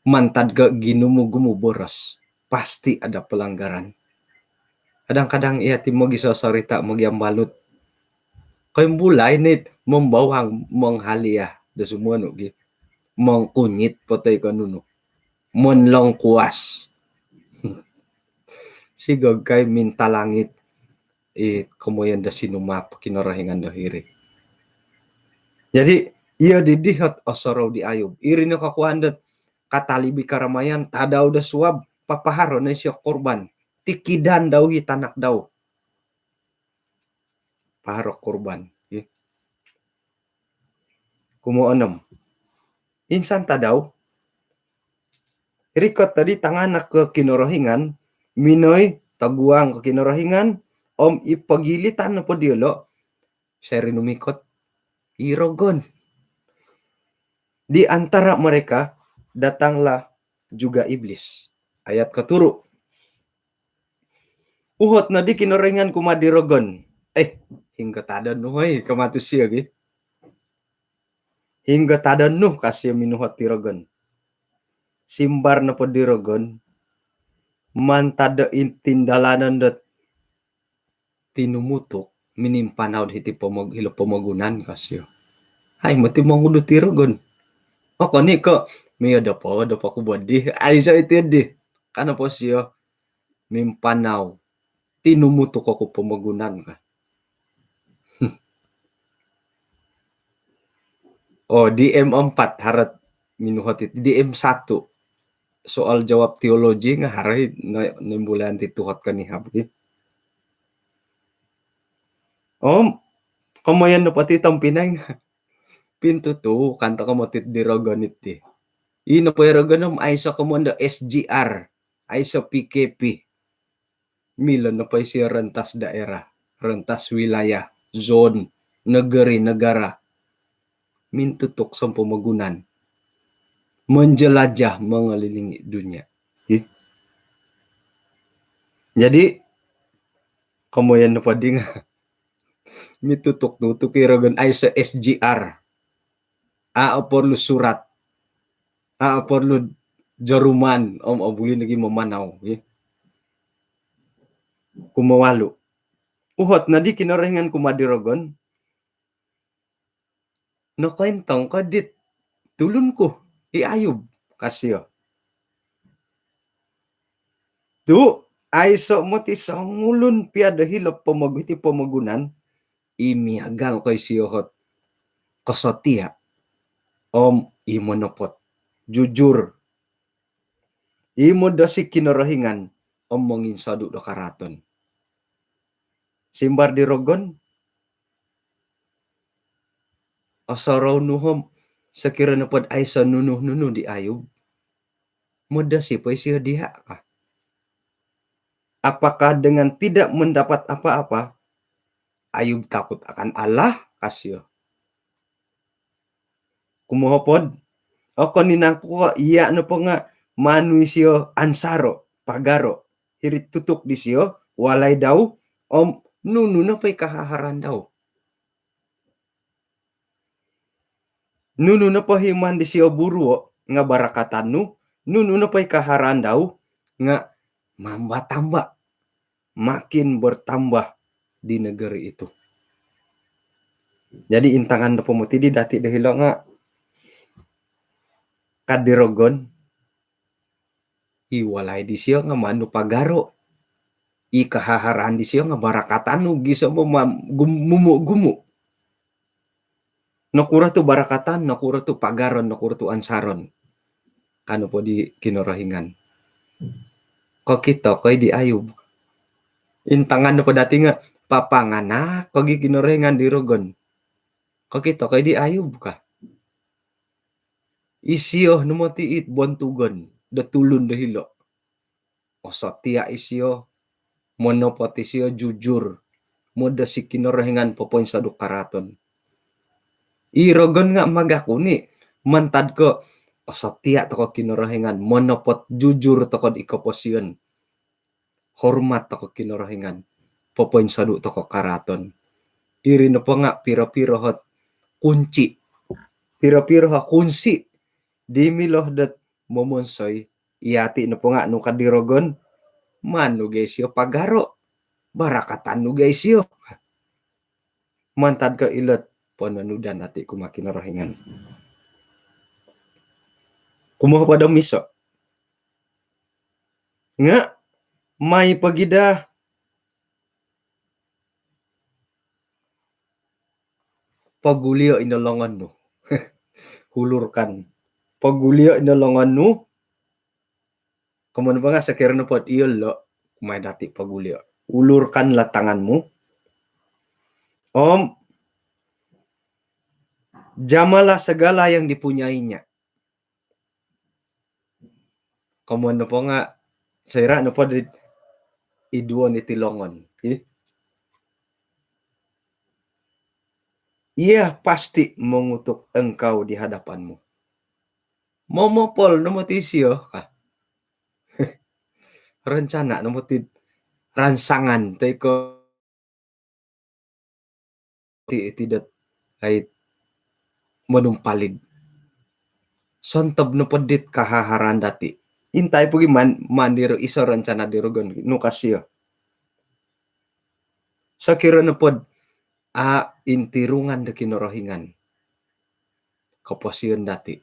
mantad ka ginumuboros, pasti ada pelanggaran. Kadang-kadang iya timo gisasarita magyambalot. Kayong bulay nit membawang menghaliyah da sumuano gi mengkunyit patay kanuno. Monlong kuas. Sigog kay minta langit kumuyan da sinumap kinarahingan dahiri. Jadi iya didihot osoro di ayub. Iri na kakuandat katalibi karamayan tadaw da suwab papaharo na siya korban. Tikidan daw hitanak daw. Paharo korban. Kumuanom. Insan tadaw. Rikot tadi tanganak ke kinarahingan. Minoy taguang ke kinarahingan. Om ipagilitan na po diolo. Seri numikot. Irogon. Di antara mereka datanglah juga iblis. Ayat keturu. Uhot na di kinarahingan kumadirogon. Hingga tada nuhoy kamatusya gi. Hingga tada nuh kasih minuhot tirogon. Simbar na po dirogon. Mantada intindalanan dat tinumutok minimpanaw hiti hilo pamagunan kasyo. Ay mati mangudo tirogon. Ako ni ko miya dapo ko bodi. Ay sa iti di. Kana po siya mimpanaw tinumutok ako pamagunan ka. DM4 harat minuhot iti. DM1 soal jawab teologi nga haray nimbulan tituhot kanihab. Kamayan na pati tampinay nga. Pinto to, kanta ka matit dirogan iti. Ino po iroganom ay sa komanda SGR, ay sa PKP. Milan na pa siya rentas daerah, rentas wilayah, zone, negara. Mintutok sa pamagunan. Menjelajah mengelilingi dunia. Jadi, kamayan na pa di nga. Mitutok-tutok irogan ay sa SGR. Perlu surat. Perlu jaruman. Abuli lagi memanaw. Kumawalu. Uhot na di kinarahingan kumadirogon. Nakwentong kadit. Tulun ko. Iayub. Kasyo. Tu. Ay so mo ti sangulun piada hilap pamagiti pamagunan. Imiagal kay siyohot. Kasotia. Imonopot. Jujur. Imo dasi kinarahingan. Mongin sadu do karaton. Simbar dirogon. Asaraw nuhom. sekiranya pod ay sa nunuh-nunuh di Ayub, mudah sih sih dia. Apakah dengan tidak mendapat apa-apa, Ayub takut akan Allah? Kasih. Kumaha pod? Oko ninangko iya no po nga manuisyo ansaro pagaro hirit tutuk di siyo walay daw om nunu na pa'y kahaharan daw. Nunu na pa himan di siyo buruo nga barakatan nunu na pa'y kaharan daw nga mamba-tamba makin bertambah di negeri itu. Jadi intangan na pumuti di dati dahilo nga kadirogon iwalay di siyo nga manu pagaro ikahaharaan di siyo nga barakatan gisa mo gumu nakura to barakatan nakura to pagaron nakura to ansaron kano po di kinorohingan ko kita koy di Ayub intangan no po dati nga papangana ko gi kinorohingan di rogon ko kita koy di Ayub ka isiyo no mo tiit bontugon datulun dahilo o satia isiyo monopoti siyo jujur moda si kinorohingan popoin sa dukaraton irogon nga magakuni mantad ko o satia to ko kinorohingan monopot jujur to ko ikoposyon hormat to ko kinorohingan popoin sa to ko karaton iri no po nga piro-piro hot kunci piro-piro ha kunci di miloh dat momonsoy iati no po nga no kadirogon manu guys yo pagaro barakatan nu guys yo mantad ka ilat ponanudan ati kumakin rohingan kumaha pada miso nga may pagida pagulio inolongan no hulurkan pagulio inolongan no kemudian nga sakirano pod iyol lo kumay dati pagulio ulurkanlah tanganmu om jamalah segala yang dipunyainya kemudian po nga sayra no po iduon itilongon ia pasti mengutuk engkau di hadapanmu momopol nomotisyo ka rencana nomotit ransangan teko tidak ay menumpalid sontob no pedit kahaharan dati intay pugi mandiro iso rencana dirogon no kasyo sakira no pod intirungan de kinorohingan kaposiyon dati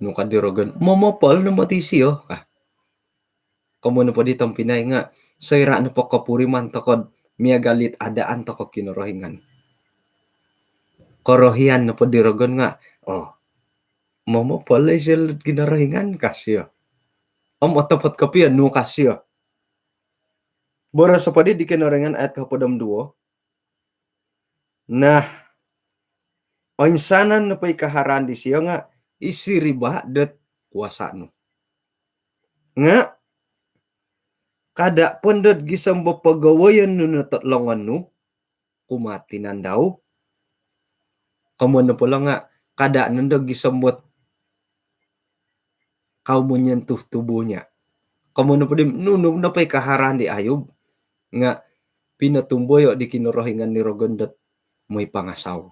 no kadirogon momopol no motisyo ka komo no pod itong pinay nga sayra no po kapuriman tokod miagalit adaan toko kinorohingan korohian no pod dirogon nga momopol ay sila kinorohingan kasyo otopot kapiyan no kasyo bora sa padi di kinorengan ayat kapodam 2 nah oinsanan no pa'y kaharan di siyo nga isiriba det kuasa no nga kada pondot gisambo pagawayan no natatlongan no kumatinan daw kamuan po lang nga kada nandog gisambot kau menyentuh tubuhnya kamuan po dim nunum na pa'y kaharan di Ayub nga pinatumboyo di kinorohingan ni Rogondot mo'y pangasaw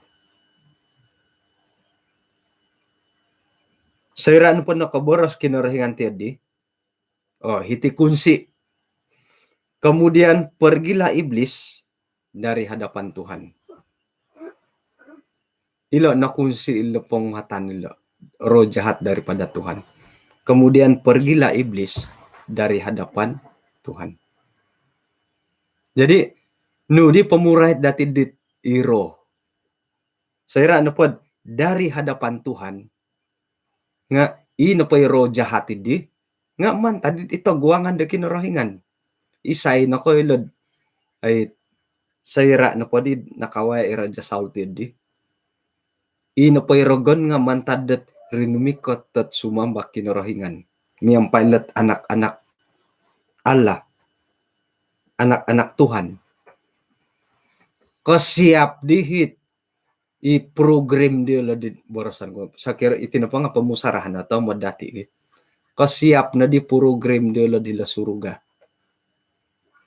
sayraan po nakaboros kinorohingan tiyadi hiti kunsi kemudian pergilah iblis dari hadapan Tuhan ilo nakunsi ilo penghatan ilo roh jahat daripada Tuhan kemudian pergilah iblis dari hadapan Tuhan jadi nudi pemurait dati dit iro sayra ano pod dari hadapan Tuhan nga ino pa iro jahat di nga man tadi ito guangan de kinorohingan isay na ko ilod ay sayra na po di nakaway ira jasaw di Ino pay rogon nga mantadet rinumikot tat sumambak kinorohingan. Miyang pilot anak-anak Allah, anak-anak Tuhan. Kasiap dihit i-program dia lah di borosan ko. Sa kira itinapa nga pamusarahan atau madati. Kasiap na di program dia lah di la suruga.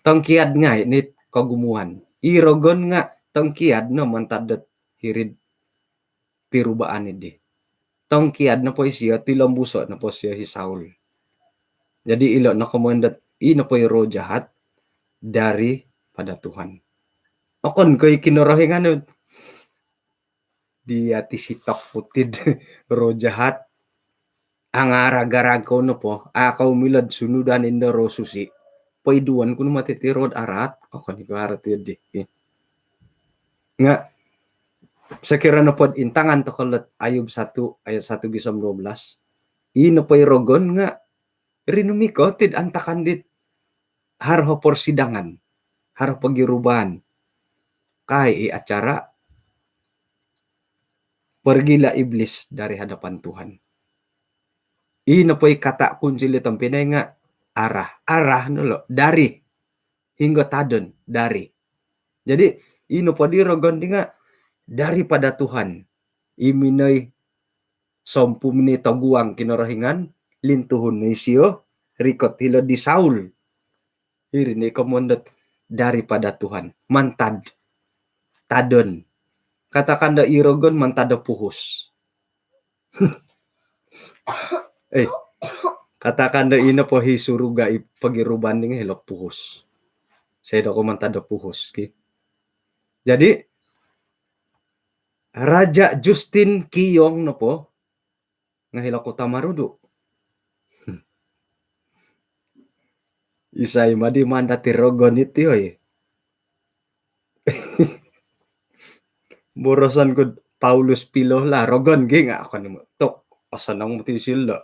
Tangkiad nga ini kagumuhan. Irogon nga tangkiad no mantadet hirid pirubaan ini. Tangkiad na po siya tilambuso na po siya hisaul. Jadi ilo na komandat ino po ro jahat dari pada Tuhan. Okon ko'y kinorohingan dia tisitok putid ro jahat ang aragarag ko no po akaw milad sunudan indo ro susi paiduan kuno matitirod arat okon ko arat yun nga sekira na pod intangan to kolot Ayub 1 ayat 1 gisam 12 ino pay rogon nga rinumiko tid antakan dit harho persidangan harho pagirubahan kay acara pergilah iblis dari hadapan Tuhan. Ino po'y kata kunci litang pinay nga arah nulo dari hingga tadon dari. Jadi ino po di rogon di nga daripada Tuhan iminay sompu mini taguang kinorohingan lintuhon ni siyo rikot hilo di Saul. Irini komondot daripada Tuhan mantad tadon. Katakan da irogon mantada puhus. Katakan da ina po hisuruga pagiruban ning hilok puhus. Saya ko mantada puhus. Okay? Jadi Raja Justin Kiyong no po nga hilok ko tamarudo. Isay madi mandati rogon iti oy. Borosan ko Paulus Pilo la rogon gi nga ako nimo tok asanang matisil la.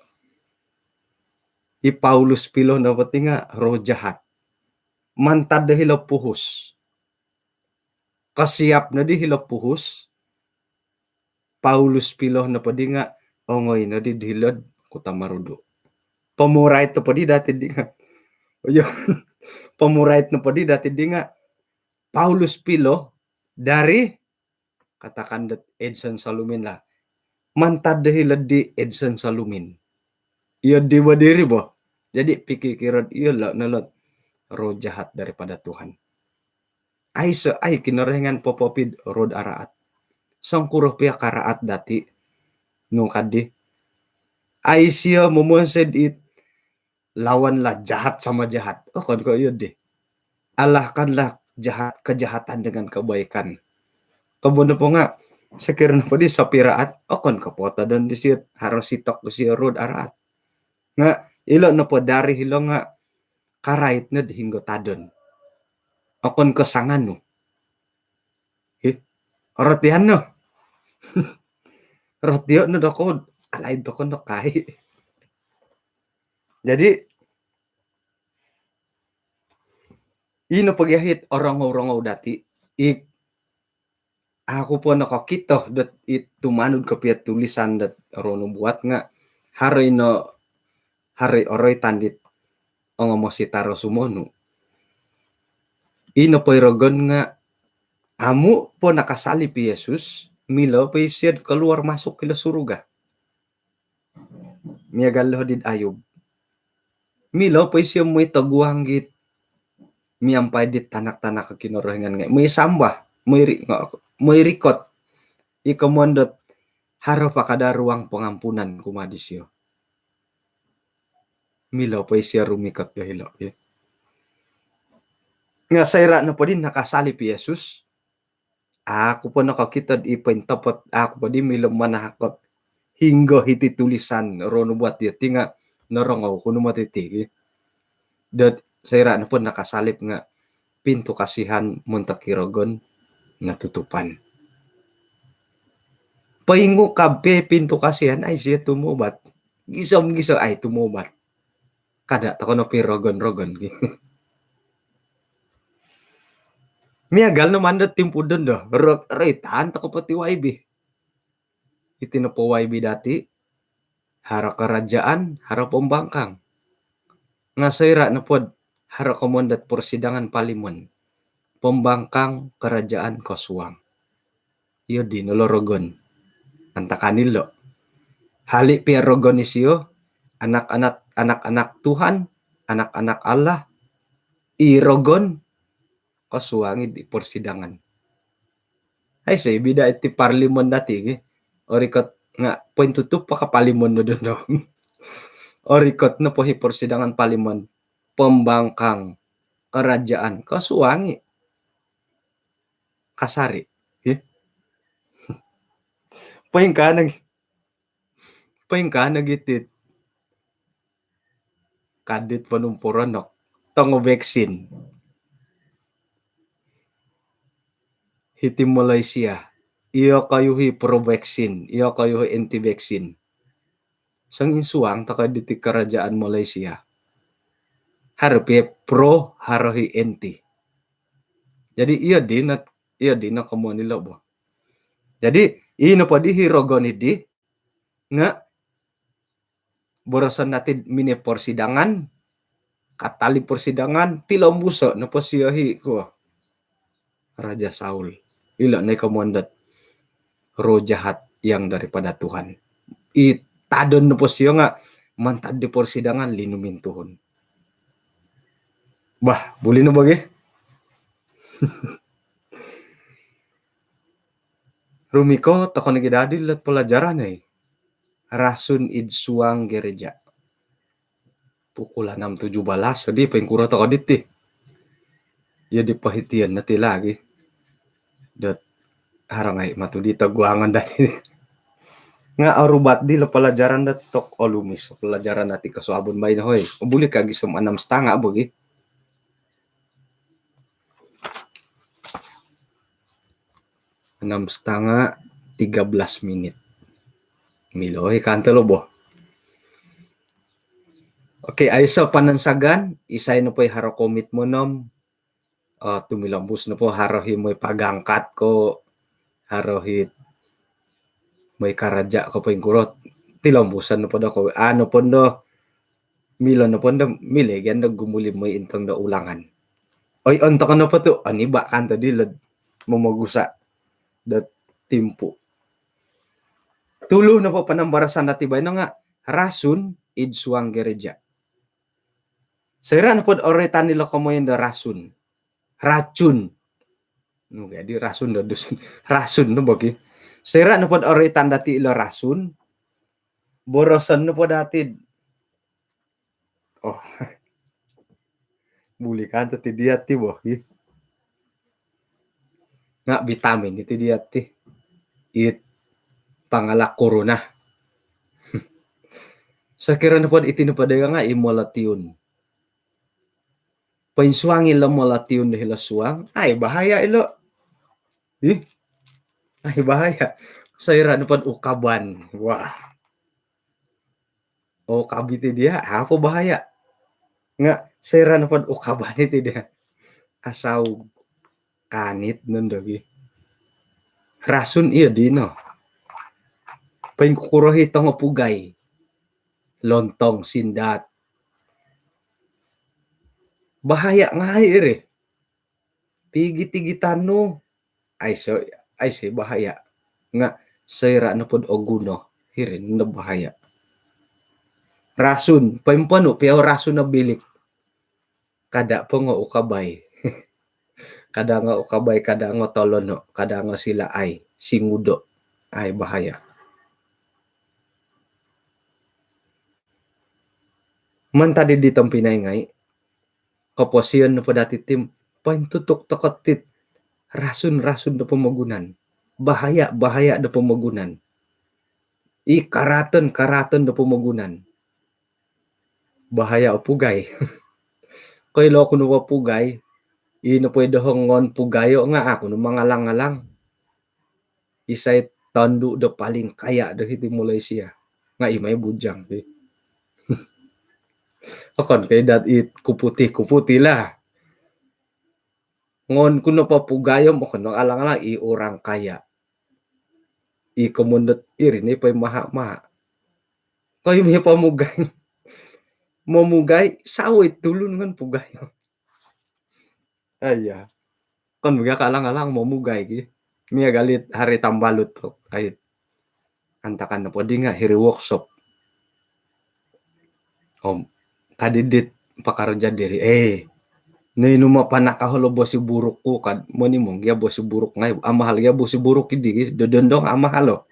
I Paulus Pilo na pati nga ro jahat. Mantad da hilap puhus. Kasiyap na di hilap puhus. Paulus Pilo na padi nga ongoy na di hilad kutamarudo. Pamurait na padi dati di nga. Pamurait na padi dati di nga. Paulus Pilo dari katakan dat Edson Salumin lah. Mantad da hilad di Edson Salumin. Iya di diri bo. Jadi pikiran iya lah nalot ro jahat daripada Tuhan. Ay kinarengan popopid rod araat. Sangkuruh pia karaat dati no kadi. Ay siya mumonsed it lawanlah jahat sama jahat. Oh kan ko yun deh. Alahkanlah kejahatan dengan kebaikan. Kemudian po nga sekiranya po di sa piraat okon kapota dan di siya harus sitok di siya rod araat. Nga ilo na po dari hilo nga karait na hinggo tadon. Okon kasangan no. Rotihan no. Rotio no dako alay dako no kai. Jadi ino pagyahit orang-orang dati aku po nakakita dat itumanod ko pia tulisan dat rono buat nga hari oroy tandit ang mositaro sumono. Ino po irogon nga amu po nakasali pi Yesus milo po siya keluar masuk kila suruga. Miyagal did Ayub. Milo po siya may taguang git miyampay dit tanak-tanak kinorohingan nga. May sambah, may rikot. Ikomondot haro pa kada ruang pengampunan kumadisyo. Milo po siya rumikot dahilo. Nga sayra na po din nakasali pi Yesus. Ako po nakakita ipintapot ako po din milo manahakot hinggo hiti tulisan rono buat dia tinga narongaw kuno matitigi. Dat sayra na po nakasalip nga pintu kasihan muntakirogon natutupan. Paingo kabe pintu kasihan ay siya tumubat. Gisom ay tumubat. Kada tako no pirogon-rogon. Miagal naman na timpudon do. Reitan tako pati YB. iti napaway bidati hara kerajaan hara pembangkang ngasaira na pod hara komandat persidangan palimon pembangkang kerajaan Koswang iyo di nolorogon antakanilo hali piarogon isyo anak-anak Tuhan anak-anak Allah irogon Koswangi di persidangan ay say bida iti parlimon dati orikot nga poin tutup pa kapalimon no doon orikot na po persidangan palimon pembangkang kerajaan Koswangi kasari poin ka nagitit kadit panumpuronok tongo vaksin hiti Malaysia iyo kayuhi pro vaksin iyo kayuhi anti vaksin sang insuang taka diti kerajaan Malaysia harapnya pro harohi anti jadi iya di na kamu nila bo jadi ino pa di hirogon di nga borosan natin mini persidangan katali persidangan tilombuso na posiyahi ko Raja Saul ila na komandat roh jahat yang daripada Tuhan itadon na posiyo nga mantad di persidangan linumin tuhon bah boleh na bagi Rumiko tako nagidadil at pelajaran rasun idsuang gereja pukul 6:17 jadi pengkura tako diti ya dipahitian nati lagi dat harangay matudita guangan dati nga arubat di la pelajaran dat tok olumis pelajaran nati kasuabon bay na hoy ubuli kagi som 6:30 bagi 6:30 13 menit miloy kanto lo bo okay ay sa panansagan isay no po'y haro komit mo nom tumilambus na po harohi mo'y pagangkat ko harohit mo'y karaja ko po'y kurot tilambusan na po ko ano po no milo na po no miligyan na gumulim mo'y intong na ulangan oy onto ka na po to aniba kanto dilad mamagusa dat timpo tulo na po panambarasan natibay na nga rasun idsuang gereja sayra na po oretan nila kamoy na rasun racun no di rasun do dusun rasun no bagi sayra na po oretan dati ila rasun borosan na po dati oh buli kanto ti diat ti bagi nga vitamin iti diat ti it pangalak corona sa kira na po iti na padaya nga imolation painsuangin lang molation na hilasuang ay bahaya ilo ay bahaya sayra na po ukaban wah o kabiti dia apa bahaya nga sayra na po ukaban iti dia asaw kanit nun dogi rasun iya dino paingkukurohi tong pugay lontong sindat bahaya nga ire pigit-tigitan no ay say bahaya nga sayra na pod oguno hirin na bahaya rasun paimpano piaw rasun na bilik kada po nga ukabay kada nga ukabay kada nga tolono kada nga sila ay singudo ay bahaya man tadi ditong pinaingay kaposiyon na po dati tim paintutok tokotit rasun na pamagunan bahaya na pamagunan karaton na pamagunan bahaya o pugay kaylo ako no pugay ino pwede hongon pugayo nga ako no mangalang-alang isay tandu do paling kaya do hiti Malaysia nga imay bujang akon kay dat it kuputi lah ngon kuno pa pugayo mo kuno alang-alang orang kaya komundot iri ni pay maha-maha. Kayo may pamugay. Mamugay, sawit tulun kan pugay. Aya. Kan mga kalang-alang mamugay ki. Miya galit hari tambalot to. Ay, antakan na po di nga hiri workshop. Kadidit pakarja diri. Nainuma pa nakaholo bosi buruk ko kad monimong ya bosi buruk ngay amahal ya bosi buruk idi dodondong amahalo.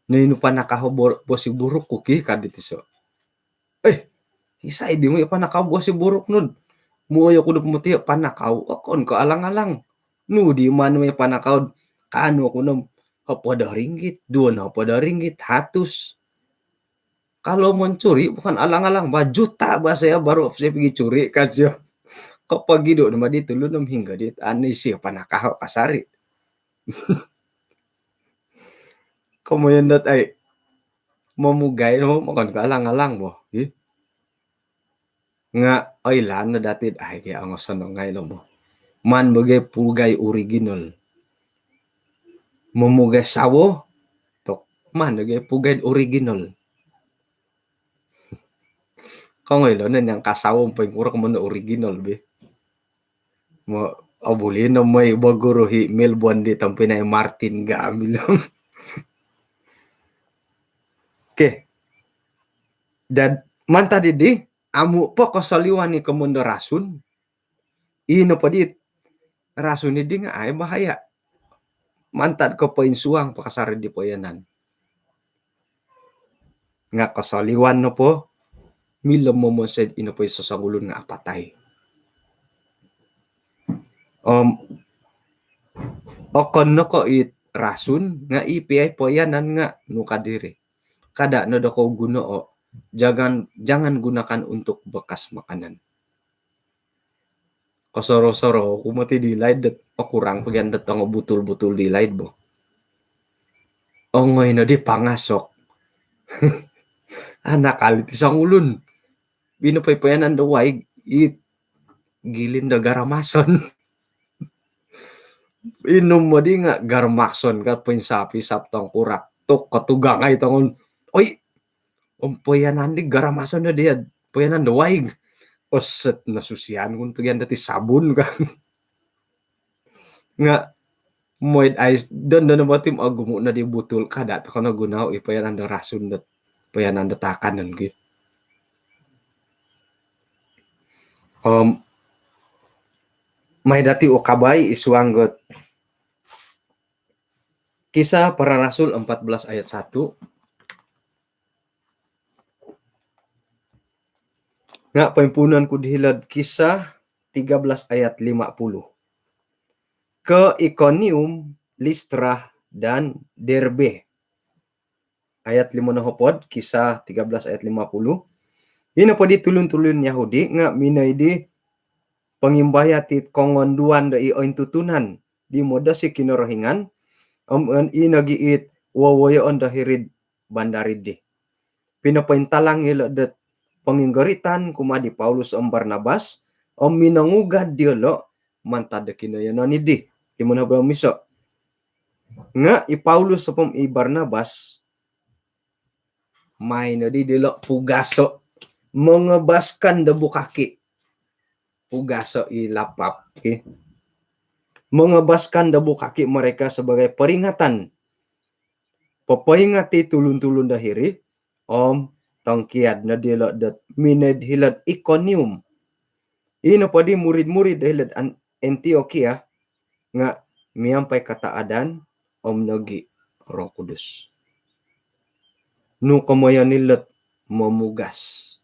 Nainu pa nakaho bosi buruk ko ki kadit iso. Isa idi mo pa nakaho bosi buruk nun. Muoyo ko pumuti panakaw akon ko alang-alang. Nu di man may panakaw kaano ko nam pada ringgit, doon pada ringgit, hatus. Kalau mencuri bukan alang-alang, juta ba saya baru saya pergi curi kasih. Kapag gido naman dito lunam hingga dit ani siya panakaw kasari. Kamayan ay mamugay no makan ka alang-alang mo. Nga ay lan na dati ay kaya ang sanong ngay mo. Man bagay pugay original. Mamugay sawo tok man bagay pugay original. Kung ngayon na niyang kasawang pangkurang mo na original be. Mo abuli na may baguro hi Melbourne di tampinay Martin gamil. Okay. Dan man tadi di amu po kasaliwan ni kemundo rasun. Ino pa dit rasun ni di nga ay bahaya. Mantad ko po insuang pakasari di po yanan. Nga kasaliwan no po milom mo mo said ino po isasagulon nga apatay. Okon no ko it rasun nga ipi po yanan nga nukadiri. Kada no do ko gunoo jangan gunakan untuk bekas makanan. Kasoro-soro kumati dilaid dat kurang pagyan dat ang butul-butul dilaid bo. Ongoy no di pangasok. Anak kalit isang ulun. Binupay pa yan ang daway it gilin da garamason. Inom mo di nga garmakson ka pinsapi saptang kurak tok katugang ay tangon oy umpoyanan di garamason na diad poyanan daway oset na susian kung tuyan dati sabun ka nga moid ice don mo tim agumo na di butul kada to kana gunaw ipayanan da rason dat payanan da takanan gi may dati ukabay isuanggot Kisah Para Rasul 14 ayat 1. Nga pampunan ko dihilad Kisah 13 ayat 50. Ke Iconium, Listra, dan Derbe. Ayat 5 na hopod, Kisah 13 ayat 50. Ina pa di tulun-tulun Yahudi nga minay di pangimbaya tit kongonduan da ioin tutunan di moda si kinorohingan inagiit wawayoon dahirid bandarid di. Pinapaintalang iladat panginggaritan kumadi Paulus ang Barnabas minangugad diolo mantada kinayanan ni di. Timon habang miso. Nga Paulus sa Barnabas may na di dilo pugaso mengabaskan da bukaki. Pugaso ilapap. Okay? Mengabaskan da bukaki mereka sebagai peringatan. Papahingati tulun-tulun dahiri tangkiad na dilo dat mined hilad Iconium. Ino pa di murid-murid hilad Antioquia nga miyampay kataadan nagi Roh Kudus. No kamayan nilat mamugas.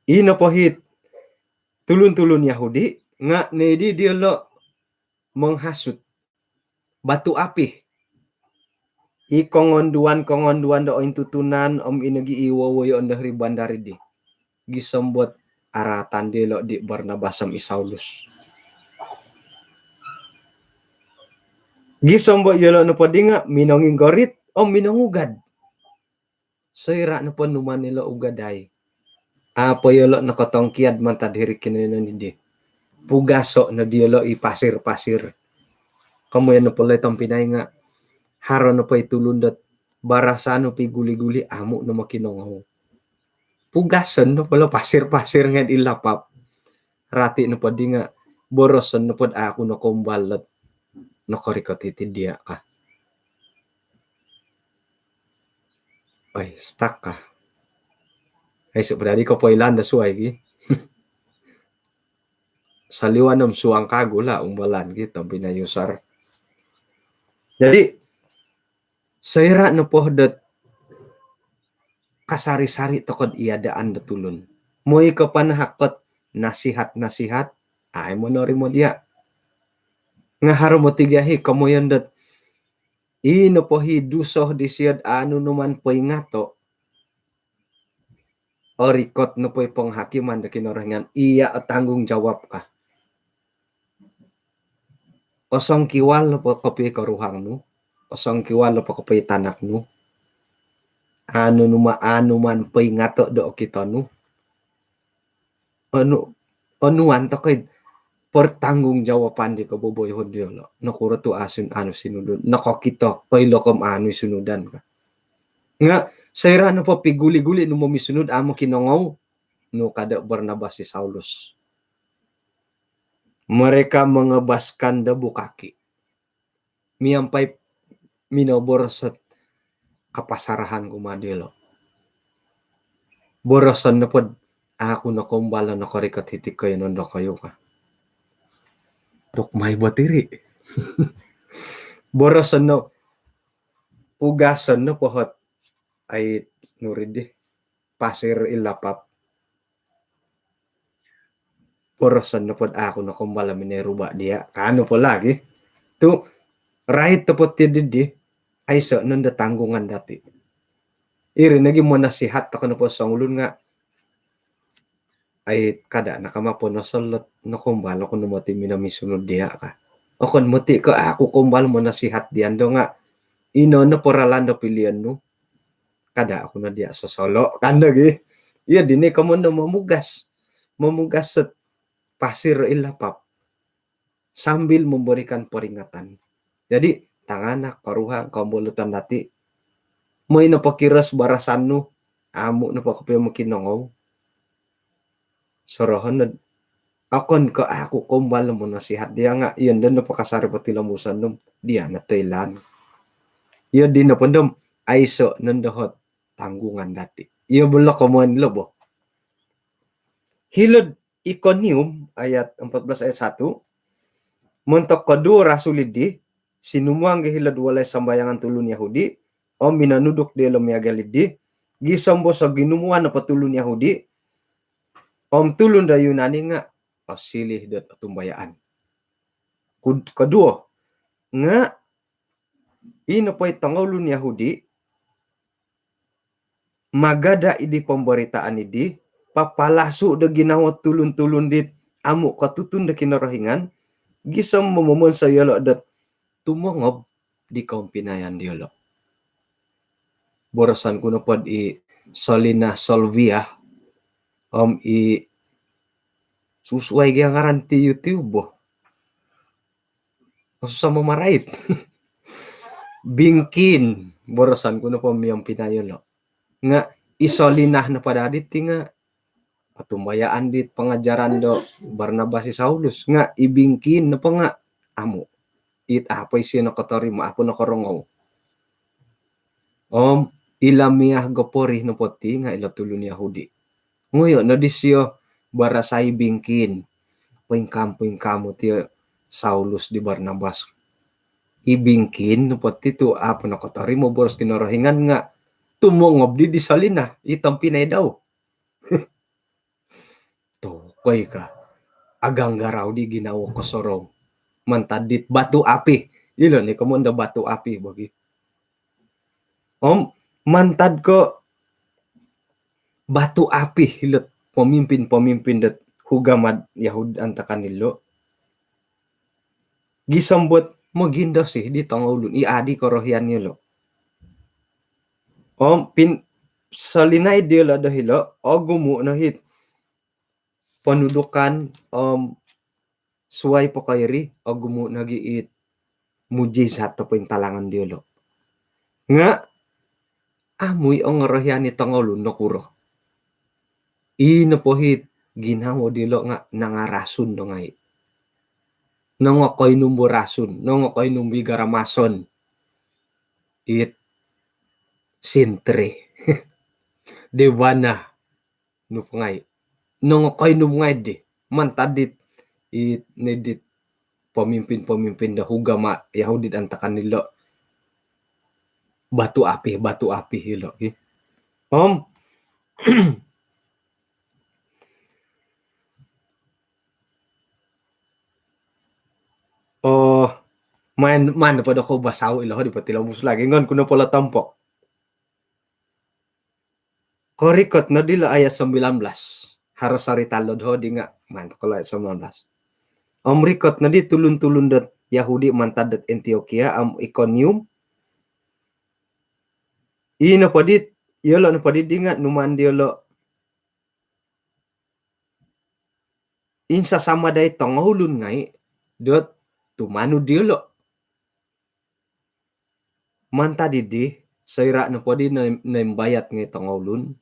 Ino pa hit tulun-tulun Yahudi nga nedi dilo menghasut batu api. Kongonduan da intutunan inagi iwawayon da bandari di. Gisambot aratan dilo di Barnabas am Saulus. Gisambot yelo no padi nga minanging gorit minangugad. Sayra no pa numan nila ugaday. Apa yelo nakatongkiad mantad hiri kinanan hindi. Pugaso na dilo ipasir-pasir. Kamu yan no pala itong pinay nga haro no pa itulundat barasa no pi guli-guli amo no makinongaw. Pugasan no pala pasir-pasir nga ilapap. Rati no pa di nga borosan no pod ako no kumbalat no korikot itidia ka. Ay, stuck ka. Ay, sebenarnya ko po ilanda suay gi. Saliwanam suang kagula umbalan gitu pinayusar. Jadi saya no pohdet kasari-sari tokod iadaan datulun. Moy ka panahakot nasihat-nasihat ay mo mo dia. Nga haro mo tigahi kamoyon dat ino po hidusoh di siyad ano numan po ngato o rikot no po panghakiman da kinorangan iya at tanggung jawab ka. Osong kiwal no po kapi karuhang no. Osong kiwal no po kapi tanak no. Ano man po ngato do kita no. Ano to kay pertanggung jawaban di kaboboy hodyo lo. Nakura to asun ano sinudod. Nakakita pay lokom ano sunudan ka. Nga sayra no po piguli-guli no mamisunod amo kinongaw no kada Barnabas si Saulus. Mereka mengebaskan debu kaki. Miampay minobor sa kapasarahan kumadilo. Borosan na pod ako na kumbala na karikat hitik kayo nondo kayo ka. Tukmay batiri. Borosan no pugasan no pohot ay nuridi pasir ilapap. Borosan no pod ako na kumbala mineruba dia. Kano po lagi? Tu right to pot tididi ay so nung tanggungan dati. Iri nagi mo nasihat ako na po sa ulun nga ay kada nakamapo na salot na kumbalo ko namati minamisunod diya ka. O kon muti ko ako kumbalo mo nasihat diyan do nga ino na poralan do pilihan no. Kada ako na diya sa solo. Kanda gi. Iya dini ka mo na mamugas. Mamugas sa pasir ilapap. Sambil memberikan peringatan. Jadi tanganak karuha kambulutan dati. May napakiras barasan no. Amo napakapaya makinongaw. Sorohan na akon ka ako kumbal mo nasihat dia nga iyon din napakasari pati lamusan nung dia na Thailand. Iyon din na pandam aiso nandahot tanggungan dati. Iyon bulak ko mo lobo. Hilod Iconium ayat 14 ayat 1. Montok kedua rasulidi sinumuang gihilad walay sambayangan tulun Yahudi o minanudok di alam yagalidi gisombo sa ginumuan na patulun Yahudi om tulun da Yunani nga pasilih dat atumbayaan. Kedua, nga ino pa'y tangulun Yahudi magada idi pemberitaan idi papalasu da ginawa tulun-tulun dit amo katutun da kinarahingan gisam momomon sa yolo dat tumongob di kaum pinayan diolo. Borasan ko na pod i Solina Solvia i susuai gaya ngaranti YouTube susah mamarait. Bingkin borosan ko na po miyang pinayolo nga isolinah na padadit nga patumbayaan dit pengajaran do Barnabas si Saulus nga ibingkin na pa nga amo it apay siya nakatarima ako nakarongaw ilamiah gopori na poti nga ilatulun Yahudi ngayon na disyo barasay bingkin puing kamo ti Saulus di Barnabas ibingkin pati tu apa nakatari mo boros kinarahingan nga tumongob di salina itang pinay daw to koy ka agang garaw di ginawa ko sorong mantadit batu api ilo ni komanda batu api bagi mantad ko batu api hilot pemimpin dat hugamad Yahud antakan nilo gisambot mo ginda sih di tangulun iadi korohian nilo salinay dila dahilo gumu na hit panudukan suway po kayri gumu nagiit mujizat to talangan dia lo. Nga amoy ang rohyani tangolun no kuro. Inapohit ginawa dilo nga nangarasun no ngay. Nang ako'y numburasun, nang ako'y numbigaramason. It sintre. Dewana no ngay. Nang ako'y numngay di. Mantadit it nedit pemimpin-pemimpin dahugama Yahudit antakan nilo. Batu api hilo. Oh, man pada ko basaw ilo di patilamus lagi ngon kuno pala tampok. Korikot na dila ayat 19. Harus saritalod ho di nga man ko ayat 19. Rikot na di tulun-tulun dat Yahudi mantadat Antioquia am Iconium. Ina padit yolo na padit di nga numan diolo. Insa sama day tangahulun ngay dot tumanu diolo. Manta didi sayra na padi na imbayat ngay tangahulun.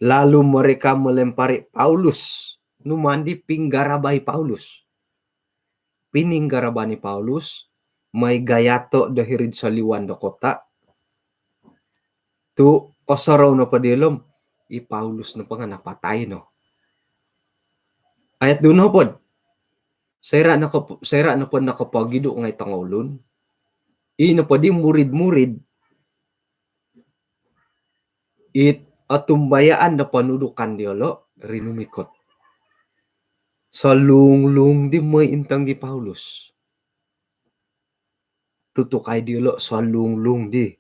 Lalu mereka melempari Paulus. Numandi pinggarabay Paulus. Pininggarabani Paulus. May gayato dahirid sa liwan do kota. Tu osaraw na padilom. I Paulus na pa nga napatay no. Ayat doon ho pod. Sayra na po nakapagido ngay tangolun. Ina pa di murid-murid. It atumbayaan na panudukan diolo rinumikot. Sa lunglung di may intanggi Paulus. Tutukay diolo sa lunglung di.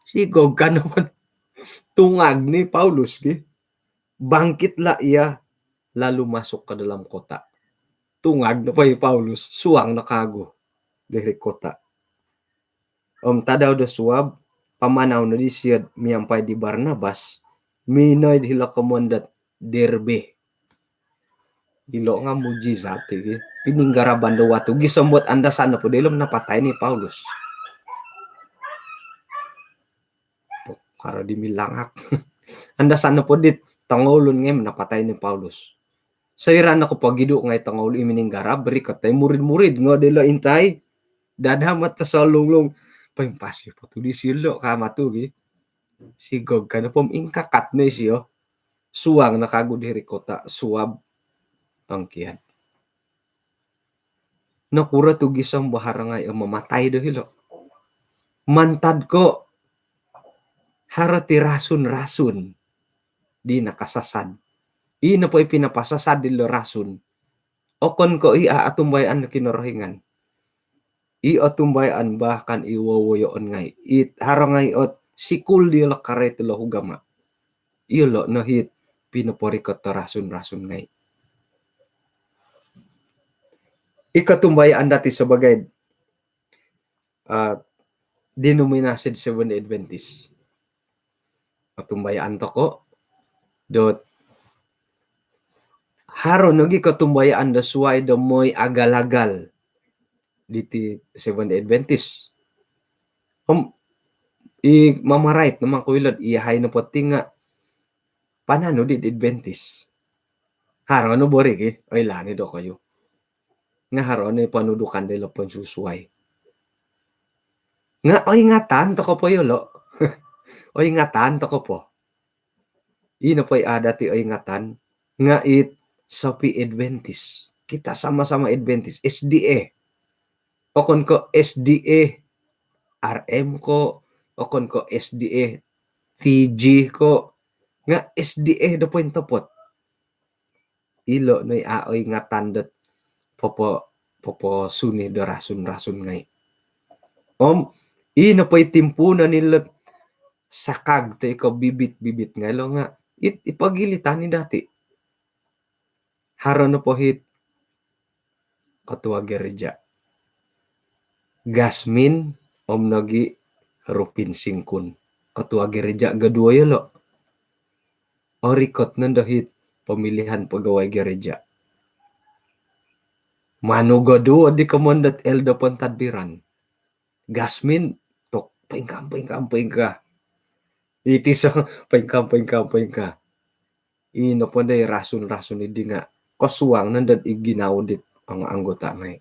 Sigog ka naman tungag ni Paulus ki. Bangkit la iya lalu masuk ke dalam kota. Tungag na pa Paulus suang nakago dari kota. Tadaw da suwab pamanaw na di siya miyampay di Barnabas minoy di hila kamondat Derbe. Hilo nga mujizat ti pininggaraban do watu gisambot andasan na po dilom napatay ni Paulus. To karo di milangak. Andasan na po dit tangolon ngem napatay ni Paulus. Sayra na ko pagido ngay tangol imininggarab beri katay murid-murid ngo dilo intay dadamat ta sa lunglong paimpasyo po to di silo kama to gi. Sigog ka na pom ingkakat na siyo. Suwang nakago diri kota suwab tangkian. Nakura to gisang baharangay ang mamatay do hilo. Mantad ko harati rasun-rasun di nakasasad. Ina po ipinapasasad dilo rasun. Okon ko iatumbayan na kinorohingan. Iatumbayan bahkan iwawayoon ngay. Harangay ot sikul di la karet lo hugama. Ilo no hit pinaporikot to rasun-rasun ngay. Ikatumbayaan dati sebagai denominasi Seventh Adventist. Katumbayaan to ko dot haro nagi katumbayaan da suway da moy agal-agal diti Seventh Adventist. Mamarait naman ko ilad iyahay na pati nga panano di Adventist. Haro ano borig ay lani do kayo. Nga haro ano panudukan dilo pon susuway. Nga ay ngatan to ko po yolo. Ay ngatan to ko po. Ino po dati ay ngatan nga it Sopi Adventist. Kita sama-sama Adventist. SDA. Okon ko SDA. RM ko. Okon ko SDA. TG ko. Nga SDA do po yung tapot. Ilo na aoy nga tandat popo suni do rasun-rasun ngay. Ino po yung timpunan nila sakag te ko bibit-bibit nga lo nga. Ipagilitan ni dati. Haro no po hit Ketua Gereja Gasmin Omnogi Rupin Singkun Ketua Gereja kedua ya lo. Orikot nando hit pemilihan pegawai gereja. Manugodo di kamondat eldo tadbiran. Gasmin tok pengka. Iti so pengka. Ino po day rasun idi nga kosuang nandat iginaudit ang anggota ngay.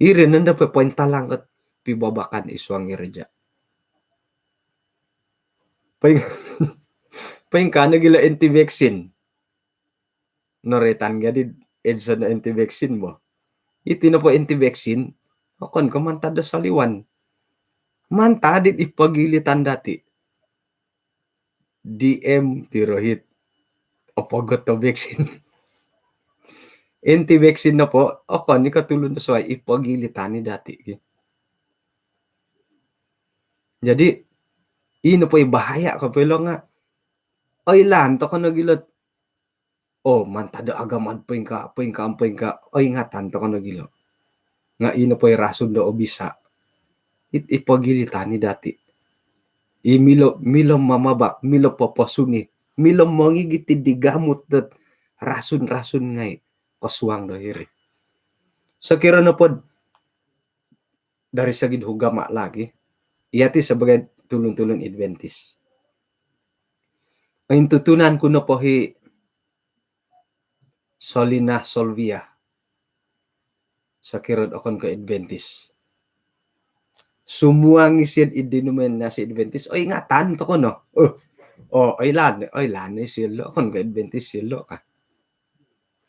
Irin nanda pa talangat pibabakan iswang ireja. Pengka nagila anti-vaccine. Noretan ga di edson na anti-vaccine mo. Iti na po anti-vaccine, akon ka mantada sa liwan. Mantadit ipagilitan dati. DM pirohit. Opagot to vaccine. Anti-vaccine na po, akon ni katulad na sa ipagilitan ni dati. Jadi, ino po ibahaya ka pero nga, oy lan, to ka nagilat. Oh, mantada agamad pengka. Oy ingatan to ka nagilo. Nga ino po rason do obisa. Ipagilitan ni dati. Milo mamabak, milo papasuni, milo mangigiti di gamot dat rasun ngay kasuang do hiri. So kira na po dari sagid hugama lagi, iyati sebagai tulun-tulun Adventist. Ang tutunan ko na po Solina Solvia sa kirod akon ka Adventist. Sumuang isid idinumen na si Adventist. Oy ingatan to ko no. Oy lan silo akon ka Adventist silo ka.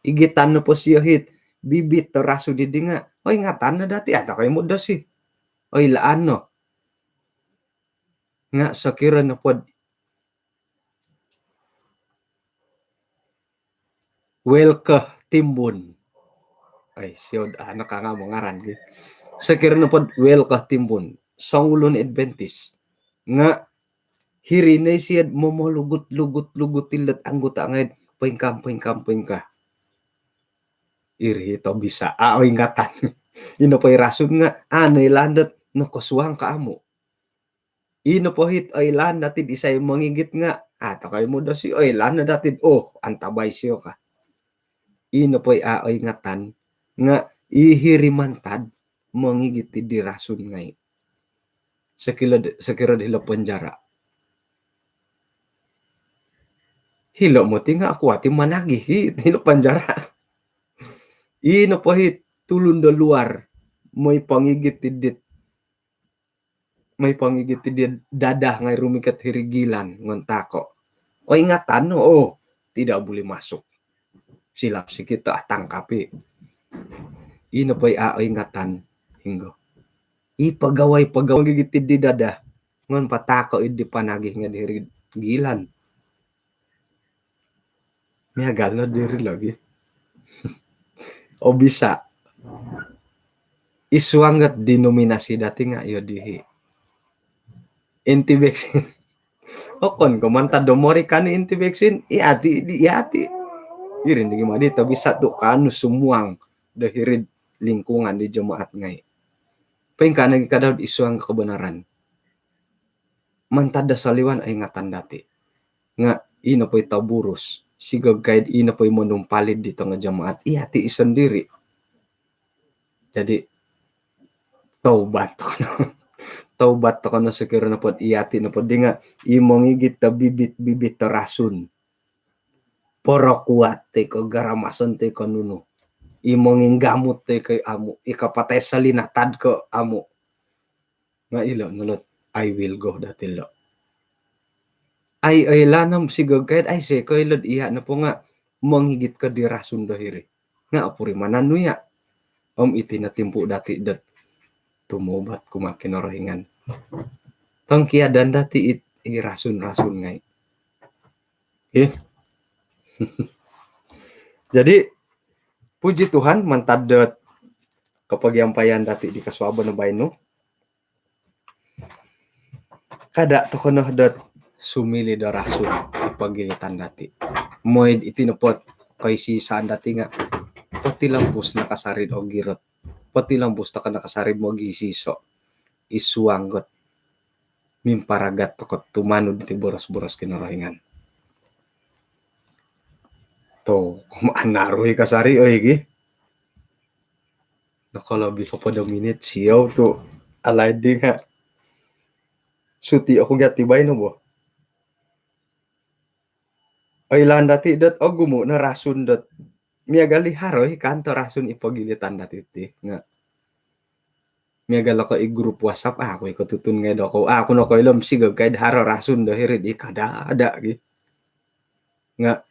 Igitan no po siya hit bibit to raso didi nga. Oy ingatan na dati ata kay mo si. Oy laan no. Nga sa kira na pod welka timbun. Ay siyod nakanga mo ngaran gi. Sa kira na pod welka timbun. Sangulon Adventist nga hirinay siya momolugut tilat anggota ngayon pengka. Iri to bisa ingatan. Ino pa rason nga anay landat no kasuang ka amo. Ino po hit ay lan natin isay mangigit nga ato kay mo da si ay lan na datin antabay siyo ka. Ino po ay ingatan nga ihirimantad mangigit di rason ngay. Sa kilod hilo penjara. Hilo mo tinga ako ati managi hilo penjara. Ino po hit tulun do luar may pangigit tidit dadah ngay rumikat hirigilan ngontako. O ingatan no tidak boleh masuk. Silap si kita tangkapi. Ino po ingatan hinggo. Ipagaway gigit di dadah ngon patako idi panagih nga diri gilan. Miagal na diri lagi. O bisa isuangat denominasi dati nga yo dihi. Anti-vaccine. Okon kumanta domori kan anti-vaccine iati. Irin di gimana dito bisa tuh kanu sumuang dahirid lingkungan di jemaat ngay. Pengka nagi kadawd isuang kebenaran. Mantada saliwan ay ingatan dati. Nga ino po'y taburus. Sigag kahit ino po'y manumpalid dito nga jamaat. Iyati isandiri. Jadi, taubat ko na sekira na po iyati na po. Di nga, imongigit ta bibit ta rasun. Poro kuat te ko garamasan te ko nuno. Imonging gamot te kay amo. Ikapatay sa linatad ko amo. Nga ilo, nulot. I will go dati lo. Ay lanam sigag kahit ay se ko ilod iya na po nga manghigit ka di rasun dahiri. Nga apuri mananu ya. Iti na timpo dati dat tumubat kumakinorahingan. Tangkia dan dati rasun ngay. Okay? Jadi puji Tuhan mantadat kapagyampayan dati di kaswaba na bayno. Kada to kono dat sumili da rasun ipagilitan dati. Moid itinupot kay si saan dati nga pati lambus nakasarid og girot. Pati lambus ta nakasarid mo gisiso. Isuanggot. Mimparagat to tumanod ti boros-boros kinarahingan. To kumaan naroy kasari oy gi. Nakalabi ka pa 2 minutes. Siyaw to. Alay di nga. Suti ako gatibay no bo. Ay lan dati dat gumo na rasun dat. Miyagali haroy kanto rasun ipagilitan dati ti nga. Miyagal ako i-group WhatsApp ako ikatutun nga daw ko. Ako na ko ilom sigag kay haro rasun do hirid ikada ada gi. Nga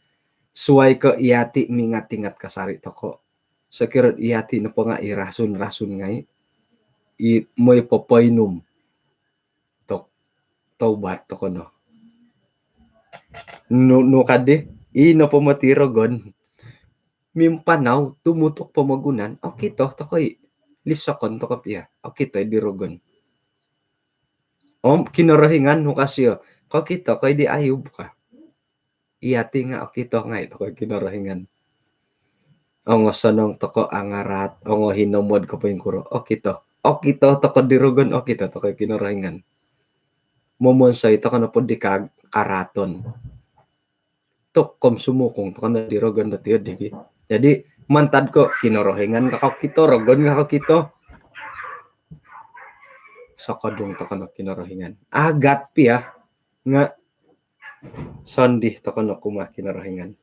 suway ko iyati mingat-ingat kasari to ko. Sakirot iyati na po nga irasun-rasun ngay. Mo'y papainom. Taubat to ko no. No kade. No po matiro gon. Mimpanaw, tumutok pamagunan. Okay to ko'y lisakon to kapya. Okay to, dirogon. Kinarahingan no kasi kakita ko'y di ayub ka. Iyati nga okay to nga ito ko'y kinarahingan. Ang sanong to ko angarat. Ang hinamod ko pa yung kuro. Okay to ko dirogon. Okay to ko'y kinarahingan. Momonsay to ka na po di karaton. Tok kom sumukong to ka na dirogon na tiyo digi. Jadi mantad ko kinorohingan ka kito rogon nga kito. Sakadong to kano kinorohingan. Agat piya nga sondih to kano kuma kinorohingan.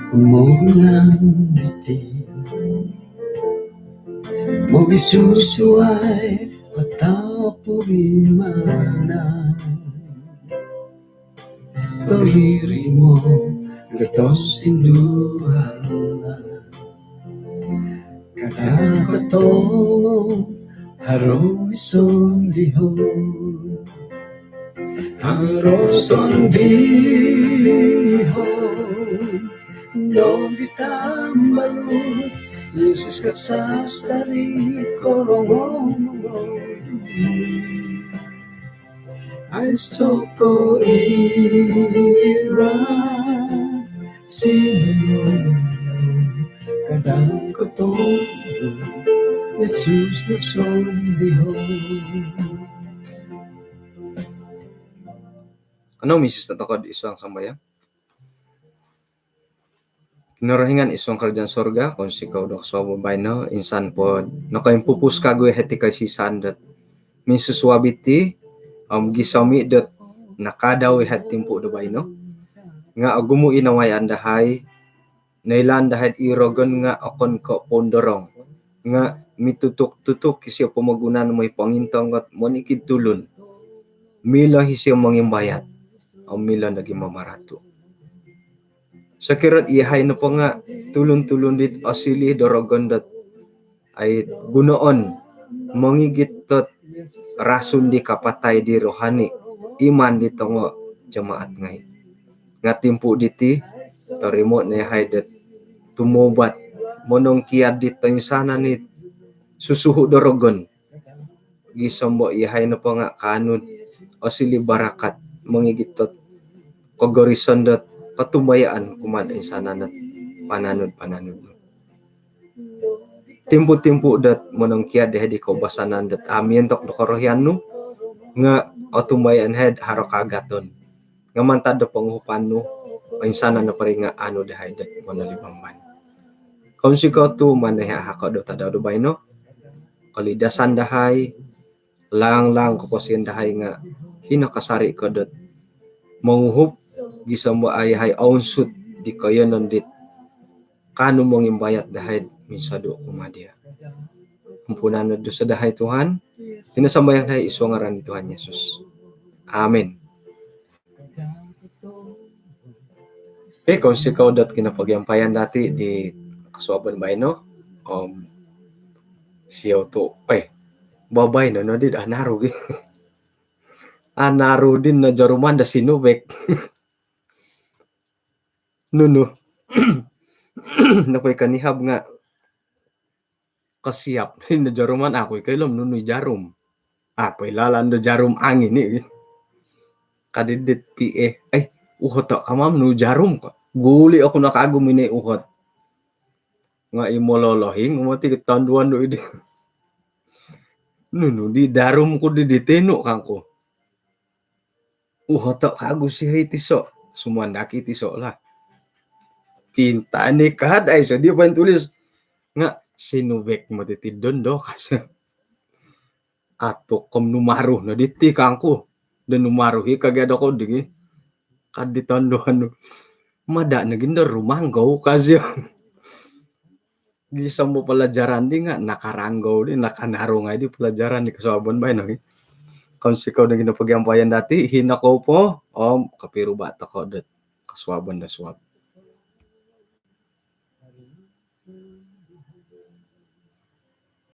Umulang ngiti mo isusuway patapurimana Toriri mo gatos induhala Kadakatong haro isondihon Haro sondihon Nung itambalot, Yesus ka sa sarit korongong Ay soko ira Sinulong kadang kotong Yesus na sondihon Ano misis na takod isang sambayang? Kinarahingan isong karjan sorga kung sikaw do sa babay no insan po no kayong pupus kagoy heti kay si sandat minsuswabiti gisami dat nakadaw hat timpo do bay no nga agumo inaway andahay nailan dahat irogon nga akon ko pondorong nga mitutok-tutok siya pamagunan mo ipangintang at monikid tulon mila siya mangimbayat o mila naging mamarato. Sa kirot ihay na po nga tulon-tulon dit asili dorogon dat ay gunoon mangigitot rason di kapatay di rohani iman dito nga jamaat ngay nga timpo diti tarimo na ihay dat tumubat monong kiyad dito yung sana ni susuho dorogon gisambo ihay na po nga kanun asili barakat mangigitot kagorison dat katubayaan kumaday sana nat pananod. Timpo-timpo dat monong kia di ko basanan dat amin tok do korohyan no nga atumayan head haro kagaton. Nga mantad do pangupan no ay sana na pare nga ano dahay dat monalibamban. Kung sikaw tu manaya hako do tadaw do bay no kalidasan dahay lang ko posien dahay nga hinakasari ko dat manguhup gisamo ay onsut di kayo nandit kano mong imbayat dahay minsado kumadia umpunan do sa dahay Tuhan sinasambayang dahay iso ngaran ni Tuhan Yesus amen. Okay, kung sikaw dat kinapagyampayan dati di kasuaban bay no siyaw to babay no did anaro gi anaro din na jaruman da sinubek nuno Nakoy kanihab nga kasiap na jaruman ako'y kailom nunoy jarum. Apoy lalan do jarum angin ni. Kadidit pi ay uhot ka ma'am no jarum ka. Guli ako nakagum ini uhot. Nga imololohing umati kitanduan do idi. No di darum ko di diteno kangko. Uhot ka kago si tiso. Sumandaki tiso lah. Tinta ni kad ay so di pa tulis nga sinubek mo titidon do kasi ato kom numaruh na diti kangko dan numaruhi kagad ako digi kaditanduhan mada na gindo rumanggaw kasi gisa mo pelajaran di nga nakaranggaw di nakanaro nga di pelajaran di kasabon ba no kung sikaw na ginapagyampayan dati hinako po kapiru bata ko dat kaswaban na swab